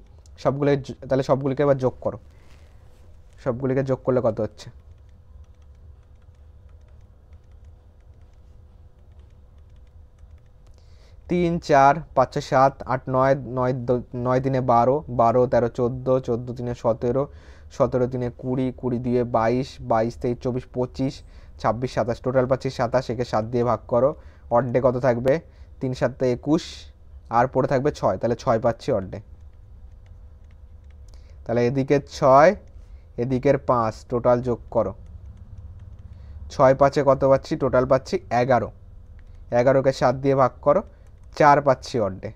তাহলে সবগুলিকে এবার যোগ করো, সবগুলিকে যোগ করলে কত হচ্ছে, 3 4 5 7 8 9, 9 3 12, 12 13 14, 14 3 17, 17 3 20, 20 2 22, 22 23 24 25, 26 27, টোটাল পাচ্ছি 27, একে 7 দিয়ে ভাগ করো, অর্ধে কত থাকবে, 3 7 21, আর পড়ে থাকবে 6, তাহলে 6 পাচ্ছি অর্ধে, তাহলে এদিকে 6 এদিকের 5, টোটাল যোগ করো, 6 5 কত পাচ্ছি, টোটাল পাচ্ছি 11, 11কে 7 দিয়ে ভাগ করো, 4 পাচ্ছি অর্ধে,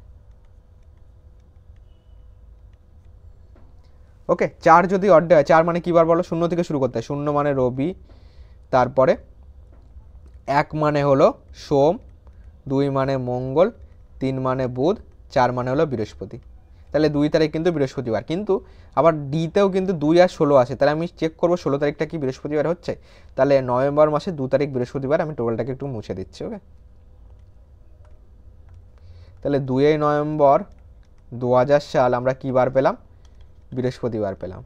ওকে। 4 যদি অর্ধে হয়, 4 মানে কি বার বলো, 0 থেকে শুরু করতে হয়, 0 মানে রবি, তারপরে 1 মানে হলো সোম, 2 মানে মঙ্গল, 3 মানে বুধ, 4 মানে হলো বৃহস্পতি, তাহলে 2 তারিখ কিন্তু বৃহস্পতিবার, কিন্তু আবার ডিতেও কিন্তু 2 আর 16 আসে, তাহলে আমি চেক করবো 16 তারিখটা কি বৃহস্পতিবার হচ্ছে, তাহলে নভেম্বর মাসে 2 তারিখ বৃহস্পতিবার, আমি টোটালটাকে একটু মুছে দিচ্ছি, ওকে। তাহলে 2 নভেম্বর 2000 সাল আমরা কী বার পেলাম, বৃহস্পতিবার পেলাম,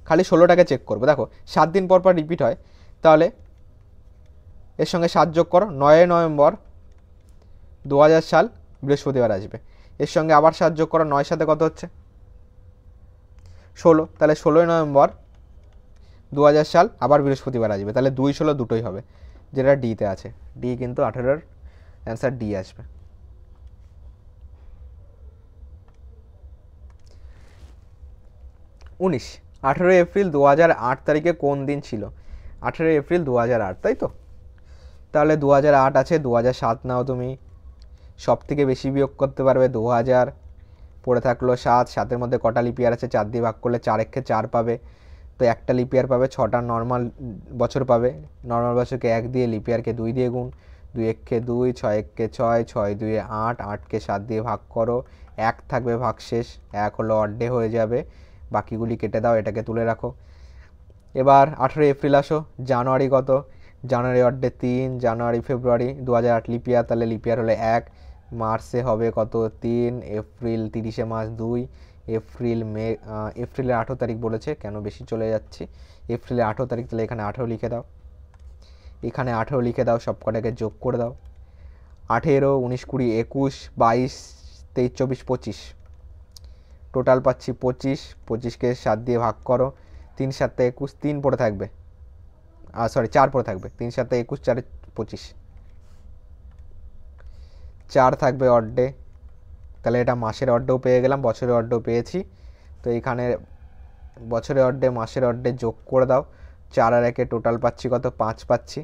খালি 16টাকে চেক করবো, দেখো 7 দিন পর পর রিপিট হয়, তাহলে এর সঙ্গে 7 যোগ করো, 9 নভেম্বর 2000 সাল বৃহস্পতিবার আসবে, এর সঙ্গে আবার 7 যোগ করো, 9 সাথে কত হচ্ছে 16, তাহলে 16 নভেম্বর 2000 সাল আবার বৃহস্পতিবার আসবে, তাহলে 2 16 দুটোই হবে, যেটা ডিতে আছে, ডি কিন্তু 18-এর অ্যান্সার ডি আসবে। 19 18 এপ্রিল 2008 তারিখে কোন দিন ছিল, 18 এপ্রিল 2008 তাই তো, তাহলে 2008 আছে, 2007 নাও তুমি, সব থেকে বেশি বিয়োগ করতে পারবে 2000, পড়ে থাকলো 7, 7-এর মধ্যে কটা লিপিয়ার আছে, 4 দিয়ে ভাগ করলে 4 একে 4 পাবে, তো একটা লিপিয়ার পাবে, 6টা নর্মাল বছর পাবে, নর্মাল বছরকে 1 দিয়ে, লিপিয়ারকে 2 দিয়ে গুণ, 2 একে 2, 6 একে 6, 6 2 8, 8কে 7 দিয়ে ভাগ করো, 1 থাকবে ভাগশেষ, 1 হলো অর্ধে হয়ে যাবে, বাকিগুলি কেটে দাও, এটাকে তুলে রাখো। এবার 18 এপ্রিল আসো, জানুয়ারি কত, জানুয়ারি অর্ধে 3, জানুয়ারি ফেব্রুয়ারি 2008 লিপিয়ার, তাহলে লিপিয়ার হলে 1, মার্চে হবে কত 3, এপ্রিল 30 মার্চ 2, এপ্রিল মে, এপ্রিলের 18 তারিখ বলেছে, কেন বেশি চলে যাচ্ছি, এপ্রিলের 18 তারিখ, তাহলে এখানে 18 লিখে দাও, এখানে 18 লিখে দাও, সব কটাকে যোগ করে দাও, 18 19 20 21 22 23 24 25, টোটাল পাচ্ছি 25, 25কে 7 দিয়ে ভাগ করো, 3 7 21, 3 পড়ে থাকবে, 4 পড়ে থাকবে, 3 7 21, 4 25, 4 থাকবে অর্ডে। তাহলে এটা মাসের অর্ডেও পেয়ে গেলাম, বছরের অর্ডেও পেয়েছি। তো এখানে বছরের অর্ডে মাসের অর্ডে যোগ করে দাও, 4 আর 1 টোটাল পাচ্ছি কত, 5 পাচ্ছি।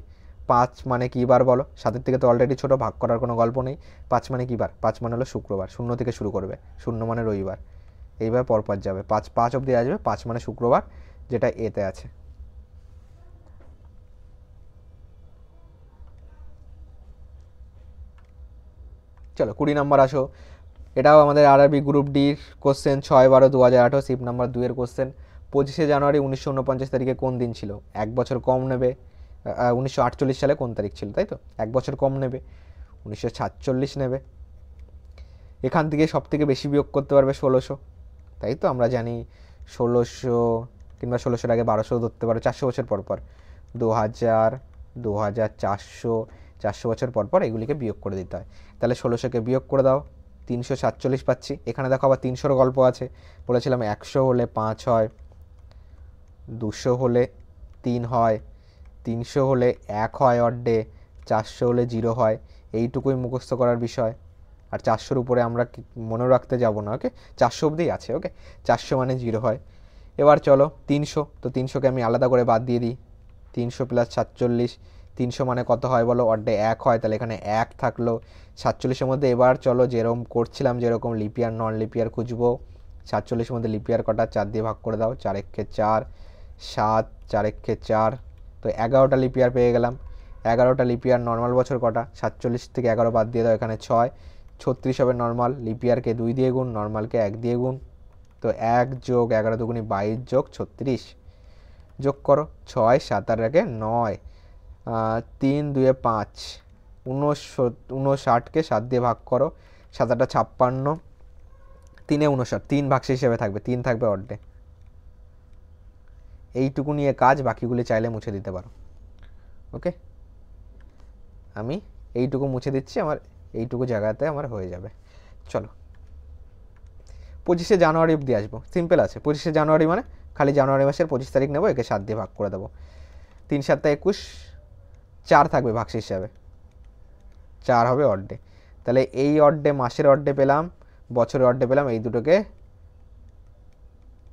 5 মানে কী বার বলো, 7-এর থেকে তো অলরেডি ছোটো, ভাগ করার কোনো গল্প নেই। 5 মানে কী বার, 5 মানে হলো শুক্রবার, 0 থেকে শুরু করবে, 0 মানে রবিবার, এইভাবে পরপর যাবে, 5 অবধি আসবে, 5 মানে শুক্রবার, যেটা এতে আছে। চলো 20 নম্বর আসো। এটাও আমাদের আরআরবি গ্রুপ ডির কোশ্চেন, 6/12/2018, শিফট নাম্বার 2-এর কোশ্চেন। 25শে জানুয়ারি 1949 তারিখে কোন দিন ছিল? 1 বছর কম নেবে। 1948 সালে কোন তারিখ ছিল, তাই তো? 1 বছর কম নেবে, 1947 নেবে। এখান থেকে সব থেকে বেশি বিয়োগ করতে পারবে 1600, তাই তো? আমরা জানি 1600 কিংবা 1600-এর আগে 1200 ধরতে পারো, 400 বছর পর পর, 2000, 2400, 400 বছর পর পর এগুলিকে বিয়োগ করে দিতে হয়। তাহলে 1600কে বিয়োগ করে দাও, 347 পাচ্ছি। এখানে দেখো আবার 300-র গল্প আছে, বলেছিলাম 100 হলে 5 হয়, 200 হলে 3 হয়, 300 হলে 1 হয় অর্ডে, 400 হলে 0 হয়। এইটুকুই মুখস্থ করার বিষয়। আর 400-র উপরে আমরা মনে রাখতে যাব না, ওকে? 400 অবধিই আছে, ওকে? 400 মানে 0 হয়। এবার চলো 300, তো 300কে আমি আলাদা করে বাদ দিয়ে দিই, 300 + 47, 300 মানে কত হয় বলো, অর্ডে 1 হয়, তাহলে এখানে 1 থাকলো। 47-এর মধ্যে এবার চলো যেরকম করছিলাম, যেরকম লিপিয়ার নন লিপিয়ার খুঁজবো। 47-এর মধ্যে লিপিয়ার কটা, 4 দিয়ে ভাগ করে দাও, 4 একে 4, 7, 4 একে 4, তো 11টা লিপিয়ার পেয়ে গেলাম। 11টা লিপিয়ার। নর্মাল বছর কটা, 47 থেকে 11 বাদ দিয়ে দাও, এখানে 6, 36 হবে নর্মাল। লিপিয়ারকে 2 দিয়ে গুণ, নর্মালকে 1 দিয়ে গুণ, তো 1 + 11 × 2 = 22 + 36, যোগ করো, 6, 7 আর 1 9, 3 2 5, 59কে 7 দিয়ে ভাগ করো, 7 8 56, 3 59, 3 ভাগশেষ হিসেবে থাকবে, 3 থাকবে অর্ডে। এইটুকু নিয়ে কাজ, বাকিগুলি চাইলে মুছে দিতে পারো, ওকে? আমি এইটুকু মুছে দিচ্ছি, আমার এইটুকু জায়গাতে আমার হয়ে যাবে। চলো 25শে জানুয়ারি অবধি আসবো, সিম্পল আছে। 25শে জানুয়ারি মানে খালি জানুয়ারি মাসের 25 তারিখ নেবো, একে 7 দিয়ে ভাগ করে দেবো, 3 7 21, 4 থাকবে ভাগশেষ হিসাবে, 4 হবে অর্ডে। তাহলে এই অর্ডে মাসের অর্ডে পেলাম, বছরের অর্ডে পেলাম, এই দুটোকে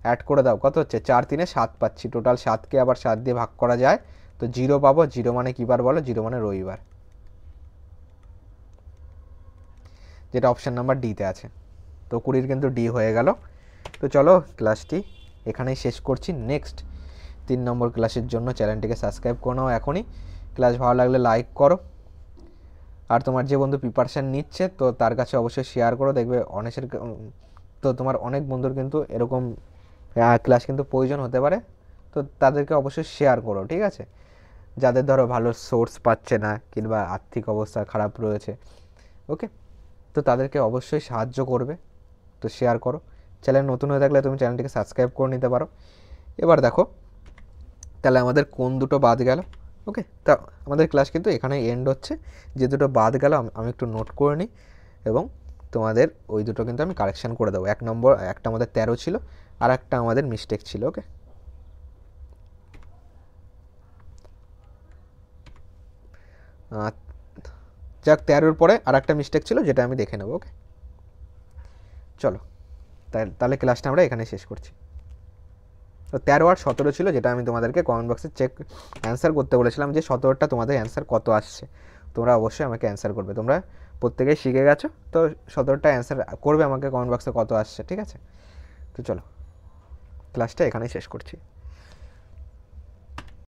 অ্যাড করে দাও, কত হচ্ছে? 4 3 7 পাচ্ছি। টোটাল 7কে আবার 7 দিয়ে ভাগ করা যায়, তো 0 পাবো। 0 মানে কী বার বলো? 0 মানে রবিবার, যেটা অপশান নাম্বার ডিতে আছে। তো 20-র কিন্তু ডি হয়ে গেল। তো চলো ক্লাসটি এখানেই শেষ করছি। নেক্সট 3 নম্বর ক্লাসের জন্য চ্যানেলটিকে সাবস্ক্রাইব করে নাও এখনই। ক্লাস ভালো লাগলে লাইক করো, আর তোমার যে বন্ধু প্রিপারেশান নিচ্ছে তো তার কাছে অবশ্যই শেয়ার করো, দেখবে অনেকের, তো তোমার অনেক বন্ধুর কিন্তু এরকম ক্লাস কিন্তু প্রয়োজন হতে পারে, তো তাদেরকে অবশ্যই শেয়ার করো, ঠিক আছে? যাদের ধরো ভালো সোর্স পাচ্ছে না কিংবা আর্থিক অবস্থা খারাপ রয়েছে, ওকে? তো তাদেরকে অবশ্যই সাহায্য করবে, তো শেয়ার করো। চ্যানেল নতুন হয়ে থাকলে তুমি চ্যানেলটিকে সাবস্ক্রাইব করে নিতে পারো। এবার দেখো তাহলে আমাদের কোন দুটো বাদ গেল, ওকে? তা আমাদের ক্লাস কিন্তু এখানে এন্ড হচ্ছে। যে দুটো বাদ গেল আমি একটু নোট করে নিই, এবং তোমাদের ওই দুটো কিন্তু আমি কারেকশান করে দেবো। 1 নম্বর, একটা আমাদের 13 ছিল, আর একটা আমাদের মিস্টেক ছিল, ওকে? যাক, 13-র পরে আর একটা মিস্টেক ছিল, যেটা আমি দেখে নেবো, ওকে? চলো তাহলে ক্লাসটা আমরা এখানে শেষ করছি। তো 13 আর 17 ছিল, যেটা আমি তোমাদেরকে কমেন্ট বক্সে অ্যান্সার করতে বলেছিলাম, যে 17টা তোমাদের অ্যান্সার কত আসছে। তোমরা অবশ্যই আমাকে অ্যান্সার করবে, তোমরা প্রত্যেকেই শিখে গেছো, তো 17টা অ্যান্সার করবে আমাকে কমেন্ট বক্সে কত আসছে, ঠিক আছে? তো চলো ক্লাসটা এখানেই শেষ করছি।